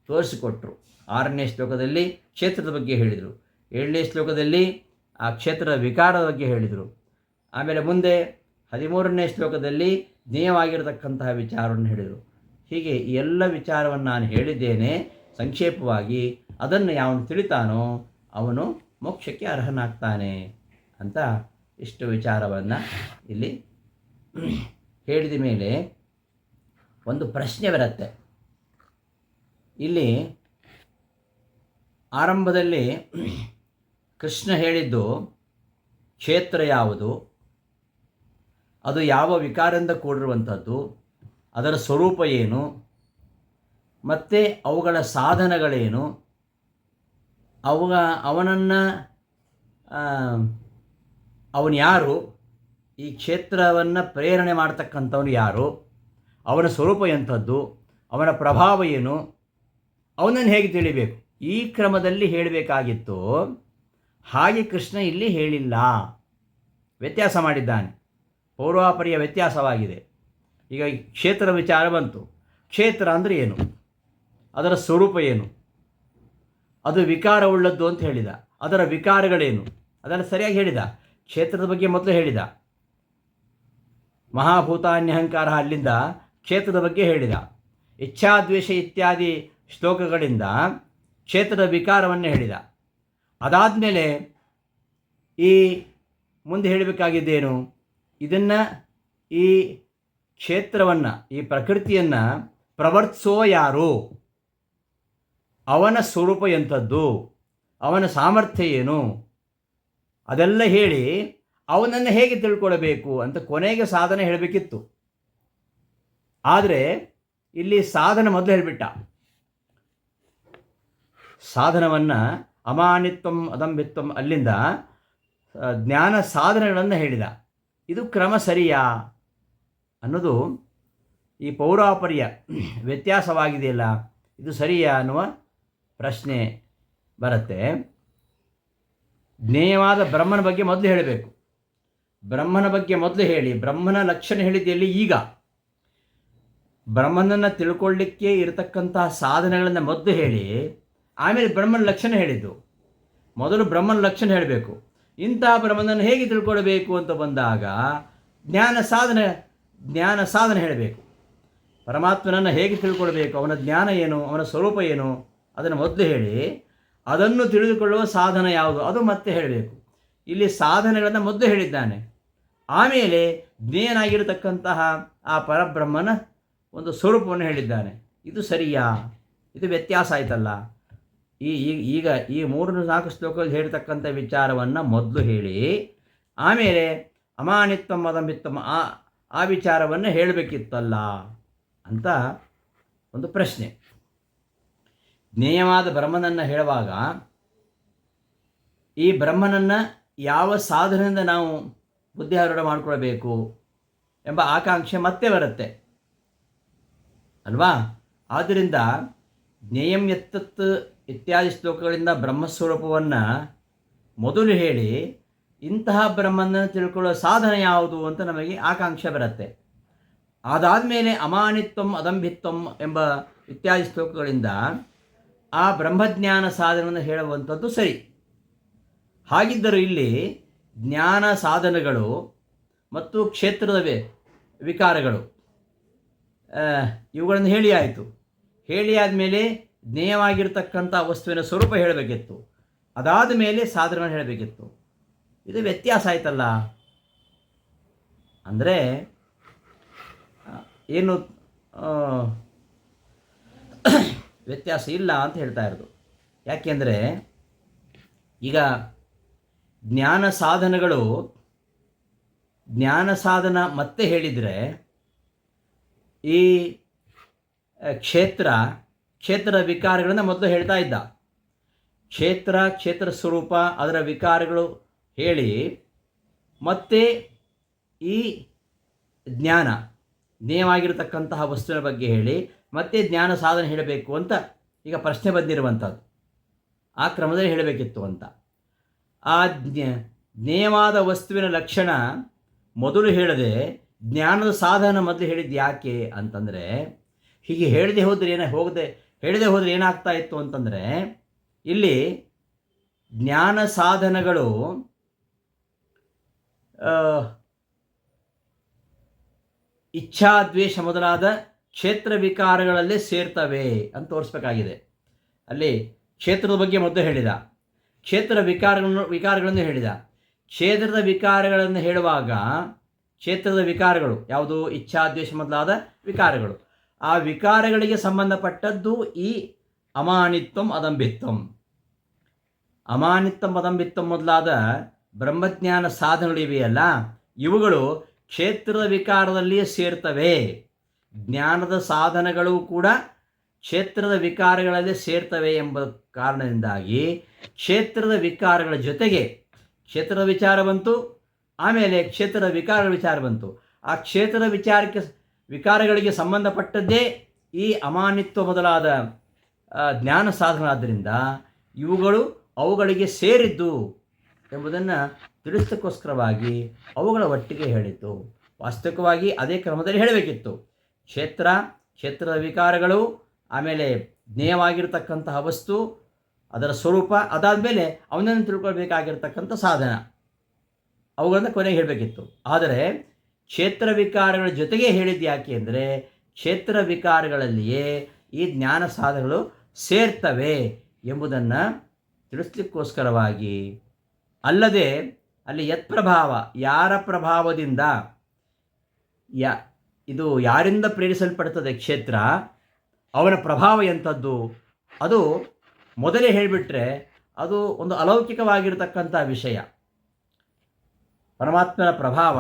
ತೋರಿಸಿಕೊಟ್ರು. 6ನೇ ಶ್ಲೋಕದಲ್ಲಿ ಕ್ಷೇತ್ರದ ಬಗ್ಗೆ ಹೇಳಿದರು, 7ನೇ ಶ್ಲೋಕದಲ್ಲಿ ಆ ಕ್ಷೇತ್ರದ ವಿಕಾರದ ಬಗ್ಗೆ ಹೇಳಿದರು. ಆಮೇಲೆ ಮುಂದೆ 13ನೇ ಶ್ಲೋಕದಲ್ಲಿ ಜ್ಞೇಯವಾಗಿರತಕ್ಕಂತಹ ವಿಚಾರವನ್ನು ಹೇಳಿದರು. ಹೀಗೆ ಈ ಎಲ್ಲ ವಿಚಾರವನ್ನು ನಾನು ಹೇಳಿದ್ದೇನೆ ಸಂಕ್ಷೇಪವಾಗಿ. ಅದನ್ನು ಯಾವನು ತಿಳಿತಾನೋ ಅವನು ಮೋಕ್ಷಕ್ಕೆ ಅರ್ಹನಾಗ್ತಾನೆ ಅಂತ ಇಷ್ಟು ವಿಚಾರವನ್ನು ಇಲ್ಲಿ ಹೇಳಿದ ಮೇಲೆ ಒಂದು ಪ್ರಶ್ನೆ ಬರುತ್ತೆ. ಇಲ್ಲಿ ಆರಂಭದಲ್ಲಿ ಕೃಷ್ಣ ಹೇಳಿದ್ದು ಕ್ಷೇತ್ರ ಯಾವುದು, ಅದು ಯಾವ ವಿಕಾರದಿಂದ ಕೂಡಿರುವಂಥದ್ದು, ಅದರ ಸ್ವರೂಪ ಏನು, ಮತ್ತು ಅವುಗಳ ಸಾಧನಗಳೇನು, ಅವನು ಯಾರು, ಈ ಕ್ಷೇತ್ರವನ್ನು ಪ್ರೇರಣೆ ಮಾಡ್ತಕ್ಕಂಥವನು ಯಾರು, ಅವನ ಸ್ವರೂಪ ಎಂಥದ್ದು, ಅವನ ಪ್ರಭಾವ ಏನು, ಅವನನ್ನು ಹೇಗೆ ತಿಳಿಬೇಕು, ಈ ಕ್ರಮದಲ್ಲಿ ಹೇಳಬೇಕಾಗಿತ್ತು. ಹಾಗೆ ಕೃಷ್ಣ ಇಲ್ಲಿ ಹೇಳಿಲ್ಲ, ವ್ಯತ್ಯಾಸ ಮಾಡಿದ್ದಾನೆ. ಪೌರ್ವಾಪರಿಯ ವ್ಯತ್ಯಾಸವಾಗಿದೆ. ಈಗ ಕ್ಷೇತ್ರ ವಿಚಾರ ಬಂತು. ಕ್ಷೇತ್ರ ಅಂದರೆ ಏನು, ಅದರ ಸ್ವರೂಪ ಏನು, ಅದು ವಿಕಾರವುಳ್ಳದ್ದು ಅಂತ ಹೇಳಿದ. ಅದರ ವಿಕಾರಗಳೇನು ಅದನ್ನು ಸರಿಯಾಗಿ ಹೇಳಿದ. ಕ್ಷೇತ್ರದ ಬಗ್ಗೆ ಮೊದಲು ಹೇಳಿದ. ಮಹಾಭೂತಾನ್ಯಹಂಕಾರ ಅಲ್ಲಿಂದ ಕ್ಷೇತ್ರದ ಬಗ್ಗೆ ಹೇಳಿದ. ಇಚ್ಛಾದ್ವೇಷ ಇತ್ಯಾದಿ ಶ್ಲೋಕಗಳಿಂದ ಕ್ಷೇತ್ರದ ವಿಕಾರವನ್ನು ಹೇಳಿದ. ಅದಾದಮೇಲೆ ಈ ಮುಂದೆ ಹೇಳಬೇಕಾಗಿದ್ದೇನು, ಇದನ್ನು ಈ ಕ್ಷೇತ್ರವನ್ನು, ಈ ಪ್ರಕೃತಿಯನ್ನು ಪ್ರವರ್ತಿಸೋ ಯಾರು, ಅವನ ಸ್ವರೂಪ ಎಂಥದ್ದು, ಅವನ ಸಾಮರ್ಥ್ಯ ಏನು, ಅದೆಲ್ಲ ಹೇಳಿ ಅವನನ್ನು ಹೇಗೆ ತಿಳ್ಕೊಳ್ಬೇಕು ಅಂತ ಕೊನೆಗೆ ಸಾಧನೆ ಹೇಳಬೇಕಿತ್ತು. ಆದರೆ ಇಲ್ಲಿ ಸಾಧನ ಮೊದಲು ಹೇಳಿಬಿಟ್ಟ. ಸಾಧನವನ್ನು ಅಮಾನಿತ್ವಂ ಅದಂಬಿತ್ವಂ ಅಲ್ಲಿಂದ ಜ್ಞಾನ ಸಾಧನೆಗಳನ್ನು ಹೇಳಿದ. ಇದು ಕ್ರಮ ಸರಿಯಾ ಅನ್ನೋದು ಈ ಪೌರಾಪರ್ಯ ವ್ಯತ್ಯಾಸವಾಗಿದೆಯಲ್ಲ, ಇದು ಸರಿಯಾ ಅನ್ನುವ ಪ್ರಶ್ನೆ ಬರುತ್ತೆ. ಜ್ಞೇಯವಾದ ಬ್ರಹ್ಮನ ಬಗ್ಗೆ ಮೊದಲು ಹೇಳಬೇಕು. ಬ್ರಹ್ಮನ ಬಗ್ಗೆ ಮೊದಲು ಹೇಳಿ ಬ್ರಹ್ಮನ ಲಕ್ಷಣ ಹೇಳಿದ್ದೆಲ್ಲಿ ಈಗ. ಬ್ರಹ್ಮನನ್ನು ತಿಳ್ಕೊಳ್ಳಿಕ್ಕೆ ಇರತಕ್ಕಂತಹ ಸಾಧನೆಗಳನ್ನು ಮೊದಲು ಹೇಳಿ ಆಮೇಲೆ ಬ್ರಹ್ಮನ ಲಕ್ಷಣ ಹೇಳಿದ್ದು. ಮೊದಲು ಬ್ರಹ್ಮನ ಲಕ್ಷಣ ಹೇಳಬೇಕು. ಇಂತಹ ಬ್ರಹ್ಮನನ್ನು ಹೇಗೆ ತಿಳ್ಕೊಳ್ಬೇಕು ಅಂತ ಬಂದಾಗ ಜ್ಞಾನ ಸಾಧನೆ ಹೇಳಬೇಕು. ಪರಮಾತ್ಮನನ್ನು ಹೇಗೆ ತಿಳ್ಕೊಳ್ಬೇಕು, ಅವನ ಜ್ಞಾನ ಏನು, ಅವನ ಸ್ವರೂಪ ಏನು, ಅದನ್ನು ಮೊದಲು ಹೇಳಿ ಅದನ್ನು ತಿಳಿದುಕೊಳ್ಳುವ ಸಾಧನ ಯಾವುದು ಅದು ಮತ್ತೆ ಹೇಳಬೇಕು. ಇಲ್ಲಿ ಸಾಧನೆಗಳನ್ನು ಮೊದಲು ಹೇಳಿದ್ದಾನೆ. ಆಮೇಲೆ ಜ್ಞೇಯನಾಗಿರತಕ್ಕಂತಹ ಆ ಪರಬ್ರಹ್ಮನ ಒಂದು ಸ್ವರೂಪವನ್ನು ಹೇಳಿದ್ದಾನೆ. ಇದು ಸರಿಯಾ? ಇದು ವ್ಯತ್ಯಾಸ ಆಯ್ತಲ್ಲ. ಈಗ ಈ 3-4 ಶ್ಲೋಕದಲ್ಲಿ ಹೇಳ್ತಕ್ಕಂಥ ವಿಚಾರವನ್ನು ಮೊದಲು ಹೇಳಿ ಆಮೇಲೆ ಅಮಾನಿತ್ವಂ ಅದಂಭಿತ್ವಂ ಆ ವಿಚಾರವನ್ನು ಹೇಳಬೇಕಿತ್ತಲ್ಲ ಅಂತ ಒಂದು ಪ್ರಶ್ನೆ. ಜ್ಞೇಯವಾದ ಬ್ರಹ್ಮನನ್ನು ಹೇಳುವಾಗ ಈ ಬ್ರಹ್ಮನನ್ನು ಯಾವ ಸಾಧನೆಯಿಂದ ನಾವು ಬುದ್ಧಿಹಾರೂಢ ಮಾಡಿಕೊಳ್ಬೇಕು ಎಂಬ ಆಕಾಂಕ್ಷೆ ಮತ್ತೆ ಬರುತ್ತೆ ಅಲ್ವಾ? ಆದ್ದರಿಂದ ಜ್ಞೇಯಂ ಯತ್ತತ್ ಇತ್ಯಾದಿ ಶ್ಲೋಕಗಳಿಂದ ಬ್ರಹ್ಮಸ್ವರೂಪವನ್ನು ಮೊದಲು ಹೇಳಿ ಇಂತಹ ಬ್ರಹ್ಮನನ್ನು ತಿಳ್ಕೊಳ್ಳೋ ಸಾಧನೆ ಯಾವುದು ಅಂತ ನಮಗೆ ಆಕಾಂಕ್ಷೆ ಬರುತ್ತೆ. ಅದಾದ ಮೇಲೆ ಅಮಾನಿತ್ವಂ ಅದಂಭಿತ್ವಂ ಎಂಬ ಇತ್ಯಾದಿ ಶ್ಲೋಕಗಳಿಂದ ಆ ಬ್ರಹ್ಮಜ್ಞಾನ ಸಾಧನವನ್ನು ಹೇಳುವಂಥದ್ದು ಸರಿ. ಹಾಗಿದ್ದರೂ ಇಲ್ಲಿ ಜ್ಞಾನ ಸಾಧನಗಳು ಮತ್ತು ಕ್ಷೇತ್ರದ ವಿಕಾರಗಳು ಇವುಗಳನ್ನು ಹೇಳಿ ಆಯಿತು. ಹೇಳಿ ಆದಮೇಲೆ ಜ್ಞೇಯವಾಗಿರ್ತಕ್ಕಂಥ ವಸ್ತುವಿನ ಸ್ವರೂಪ ಹೇಳಬೇಕಿತ್ತು. ಅದಾದ ಮೇಲೆ ಸಾಧನಗಳನ್ನು ಹೇಳಬೇಕಿತ್ತು. ಇದು ವ್ಯತ್ಯಾಸ ಆಯ್ತಲ್ಲ. ಅಂದರೆ ಏನು ವ್ಯತ್ಯಾಸ ಇಲ್ಲ ಅಂತ ಹೇಳ್ತಾ ಇರೋದು. ಯಾಕೆಂದರೆ ಈಗ ಜ್ಞಾನ ಸಾಧನ ಮತ್ತೆ ಹೇಳಿದರೆ ಈ ಕ್ಷೇತ್ರದ ವಿಕಾರಗಳನ್ನು ಮೊದಲು ಹೇಳ್ತಾ ಇದ್ದ. ಕ್ಷೇತ್ರ ಸ್ವರೂಪ ಅದರ ವಿಕಾರಗಳು ಹೇಳಿ ಮತ್ತೆ ಈ ಜ್ಞೇಯವಾಗಿರತಕ್ಕಂತಹ ವಸ್ತುವಿನ ಬಗ್ಗೆ ಹೇಳಿ ಮತ್ತೆ ಜ್ಞಾನ ಸಾಧನೆ ಹೇಳಬೇಕು ಅಂತ ಈಗ ಪ್ರಶ್ನೆ ಬಂದಿರುವಂಥದ್ದು. ಆ ಕ್ರಮದಲ್ಲಿ ಹೇಳಬೇಕಿತ್ತು ಅಂತ. ಆ ಜ್ಞೇಯವಾದ ವಸ್ತುವಿನ ಲಕ್ಷಣ ಮೊದಲು ಹೇಳದೆ ಜ್ಞಾನದ ಸಾಧನ ಮೊದಲು ಹೇಳಿದ್ದು ಯಾಕೆ ಅಂತಂದರೆ, ಹೀಗೆ ಹೇಳದೆ ಹೋದರೆ ಏನಾಗ್ತಾ ಇತ್ತು ಅಂತಂದರೆ, ಇಲ್ಲಿ ಜ್ಞಾನ ಸಾಧನಗಳು ಇಚ್ಛಾದ್ವೇಷ ಮೊದಲಾದ ಕ್ಷೇತ್ರ ವಿಕಾರಗಳಲ್ಲೇ ಸೇರ್ತವೆ ಅಂತ ತೋರಿಸ್ಬೇಕಾಗಿದೆ. ಅಲ್ಲಿ ಕ್ಷೇತ್ರದ ಬಗ್ಗೆ ಮೊದಲು ಹೇಳಿದ, ಕ್ಷೇತ್ರ ವಿಕಾರಗಳನ್ನು ಹೇಳಿದ. ಕ್ಷೇತ್ರದ ವಿಕಾರಗಳನ್ನು ಹೇಳುವಾಗ ಕ್ಷೇತ್ರದ ವಿಕಾರಗಳು ಯಾವುದು? ಇಚ್ಛಾದ್ವೇಷ ಮೊದಲಾದ ವಿಕಾರಗಳು. ಆ ವಿಕಾರಗಳಿಗೆ ಸಂಬಂಧಪಟ್ಟದ್ದು ಈ ಅಮಾನಿತ್ವಂ ಅದಂಭಿತ್ವಂ ಮೊದಲಾದ ಬ್ರಹ್ಮಜ್ಞಾನ ಸಾಧನಗಳಿವೆಯಲ್ಲ, ಇವುಗಳು ಕ್ಷೇತ್ರದ ವಿಕಾರದಲ್ಲಿಯೇ ಸೇರ್ತವೆ. ಜ್ಞಾನದ ಸಾಧನಗಳು ಕೂಡ ಕ್ಷೇತ್ರದ ವಿಕಾರಗಳಲ್ಲೇ ಸೇರ್ತವೆ ಎಂಬ ಕಾರಣದಿಂದಾಗಿ ಕ್ಷೇತ್ರದ ವಿಕಾರಗಳ ಜೊತೆಗೆ ಕ್ಷೇತ್ರದ ವಿಚಾರ ಬಂತು, ಆಮೇಲೆ ಕ್ಷೇತ್ರದ ವಿಕಾರಗಳ ವಿಚಾರ ಬಂತು. ಆ ಕ್ಷೇತ್ರದ ವಿಕಾರಗಳಿಗೆ ಸಂಬಂಧಪಟ್ಟದ್ದೇ ಈ ಅಮಾನಿತ್ವ ಮೊದಲಾದ ಜ್ಞಾನ ಸಾಧನಗಳಾದ್ದರಿಂದ ಇವುಗಳು ಅವುಗಳಿಗೆ ಸೇರಿದ್ದು ಎಂಬುದನ್ನು ತಿಳಿಸೋಕ್ಕೋಸ್ಕರವಾಗಿ ಅವುಗಳ ಒಟ್ಟಿಗೆ ಹೇಳಿತು. ವಾಸ್ತವಿಕವಾಗಿ ಅದೇ ಕ್ರಮದಲ್ಲಿ ಹೇಳಬೇಕಿತ್ತು. ಕ್ಷೇತ್ರದ ವಿಕಾರಗಳು, ಆಮೇಲೆ ಜ್ಞೇಯವಾಗಿರ್ತಕ್ಕಂತಹ ವಸ್ತು, ಅದರ ಸ್ವರೂಪ, ಅದಾದಮೇಲೆ ಅವನನ್ನು ತಿಳ್ಕೊಳ್ಬೇಕಾಗಿರ್ತಕ್ಕಂಥ ಸಾಧನ, ಅವುಗಳನ್ನು ಕೊನೆಗೆ ಹೇಳಬೇಕಿತ್ತು. ಆದರೆ ಕ್ಷೇತ್ರ ವಿಕಾರಗಳ ಜೊತೆಗೆ ಹೇಳಿದ್ದು ಯಾಕೆ ಅಂದರೆ, ಕ್ಷೇತ್ರ ವಿಕಾರಗಳಲ್ಲಿಯೇ ಈ ಜ್ಞಾನ ಸಾಧನಗಳು ಸೇರ್ತವೆ ಎಂಬುದನ್ನು ತಿಳಿಸ್ಲಿಕ್ಕೋಸ್ಕರವಾಗಿ. ಅಲ್ಲದೆ ಅಲ್ಲಿ ಯತ್ಪ್ರಭಾವ, ಯಾರ ಪ್ರಭಾವದಿಂದ, ಇದು ಯಾರಿಂದ ಪ್ರೇರಿಸಲ್ಪಡ್ತದೆ ಕ್ಷೇತ್ರ, ಅವನ ಪ್ರಭಾವ ಎಂಥದ್ದು, ಅದು ಮೊದಲೇ ಹೇಳಿಬಿಟ್ರೆ ಅದು ಒಂದು ಅಲೌಕಿಕವಾಗಿರತಕ್ಕಂಥ ವಿಷಯ. ಪರಮಾತ್ಮನ ಪ್ರಭಾವ,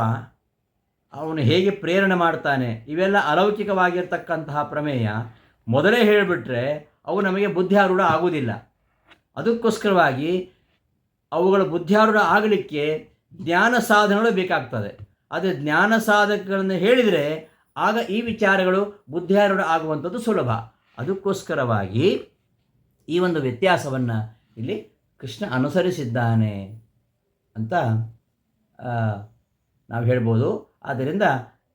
ಅವನು ಹೇಗೆ ಪ್ರೇರಣೆ ಮಾಡ್ತಾನೆ, ಇವೆಲ್ಲ ಅಲೌಕಿಕವಾಗಿರ್ತಕ್ಕಂತಹ ಪ್ರಮೇಯ ಮೊದಲೇ ಹೇಳಿಬಿಟ್ರೆ ಅವು ನಮಗೆ ಬುದ್ಧಿಯಾರೂಢ ಆಗುವುದಿಲ್ಲ. ಅದಕ್ಕೋಸ್ಕರವಾಗಿ ಅವುಗಳ ಬುದ್ಧಿಯಾರೂಢ ಆಗಲಿಕ್ಕೆ ಜ್ಞಾನ ಸಾಧನಗಳು ಬೇಕಾಗ್ತದೆ. ಆದರೆ ಜ್ಞಾನ ಸಾಧಕಗಳನ್ನು ಹೇಳಿದರೆ ಆಗ ಈ ವಿಚಾರಗಳು ಬುದ್ಧಿಯಾರೂಢ ಆಗುವಂಥದ್ದು ಸುಲಭ. ಅದಕ್ಕೋಸ್ಕರವಾಗಿ ಈ ಒಂದು ವ್ಯತ್ಯಾಸವನ್ನು ಇಲ್ಲಿ ಕೃಷ್ಣ ಅನುಸರಿಸಿದ್ದಾನೆ ಅಂತ ನಾವು ಹೇಳ್ಬೋದು. ಆದ್ದರಿಂದ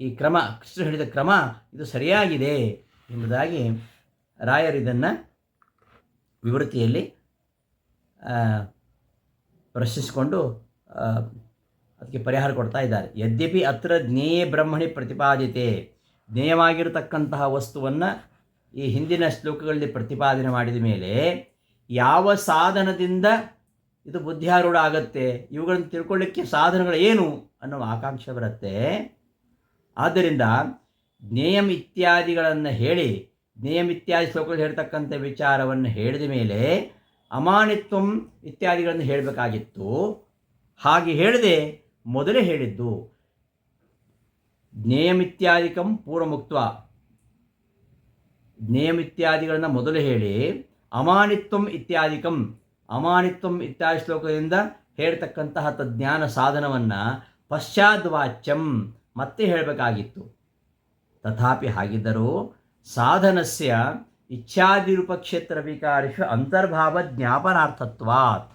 ಈ ಕ್ರಮ, ಕೃಷ್ಣ ಹೇಳಿದ ಕ್ರಮ ಇದು ಸರಿಯಾಗಿದೆ ಎಂಬುದಾಗಿ ರಾಯರು ಇದನ್ನು ವಿವೃತ್ತಿಯಲ್ಲಿ ಪ್ರಶ್ನಿಸಿಕೊಂಡು ಅದಕ್ಕೆ ಪರಿಹಾರ ಕೊಡ್ತಾ ಇದ್ದಾರೆ. ಯದ್ಯಪಿ ಅತ್ರ ಜ್ಞೇಯ ಬ್ರಹ್ಮಣಿ ಪ್ರತಿಪಾದಿತೆ, ಜ್ಞೇಯವಾಗಿರತಕ್ಕಂತಹ ವಸ್ತುವನ್ನು ಈ ಹಿಂದಿನ ಶ್ಲೋಕಗಳಲ್ಲಿ ಪ್ರತಿಪಾದನೆ ಮಾಡಿದ ಮೇಲೆ ಯಾವ ಸಾಧನದಿಂದ ಇದು ಬುದ್ಧಿಯಾರೂಢ ಆಗುತ್ತೆ, ಇವುಗಳನ್ನು ತಿಳ್ಕೊಳ್ಳಿಕ್ಕೆ ಸಾಧನಗಳು ಏನು ಅನ್ನೋ ಆಕಾಂಕ್ಷೆ ಬರುತ್ತೆ. ಆದ್ದರಿಂದ ಜ್ಞೇಯಂ ಇತ್ಯಾದಿಗಳನ್ನು ಹೇಳಿ, ಜ್ಞೇಯಂ ಇತ್ಯಾದಿ ಶ್ಲೋಕಗಳು ಹೇಳ್ತಕ್ಕಂಥ ವಿಚಾರವನ್ನು ಹೇಳಿದ ಮೇಲೆ ಅಮಾನಿತ್ವಂ ಇತ್ಯಾದಿಗಳನ್ನು ಹೇಳಬೇಕಾಗಿತ್ತು. ಹಾಗೆ ಹೇಳದೆ ಮೊದಲೇ ಹೇಳಿದ್ದು ಜ್ಞೇಯಮಿತ್ಯಾದಿಕಂ ಪೂರ್ವಮುಕ್ತ, ಜ್ಞೇಯಮಿತ್ಯಾದಿಗಳನ್ನು ಮೊದಲು ಹೇಳಿ ಅಮಾನಿತ್ವಂ ಇತ್ಯಾದಿಕಂ, ಅಮಾನಿತ್ವಂ ಇತ್ಯಾದಿ ಶ್ಲೋಕದಿಂದ ಹೇಳ್ತಕ್ಕಂತಹ ತಜ್ಞಾನ ಸಾಧನವನ್ನು ಪಶ್ಚಾದ್ವಾಚ್ಯಂ ಮತ್ತೆ ಹೇಳಬೇಕಾಗಿತ್ತು. ತಥಾಪಿ ಹಾಗಿದ್ದರೂ ಸಾಧನಸ್ಯ ಇಚ್ಛಾದಿರೂಪಕ್ಷೇತ್ರ ವಿಕಾರೇಷು ಅಂತರ್ಭಾವ ಜ್ಞಾಪನಾರ್ಥತ್ವಾತ್.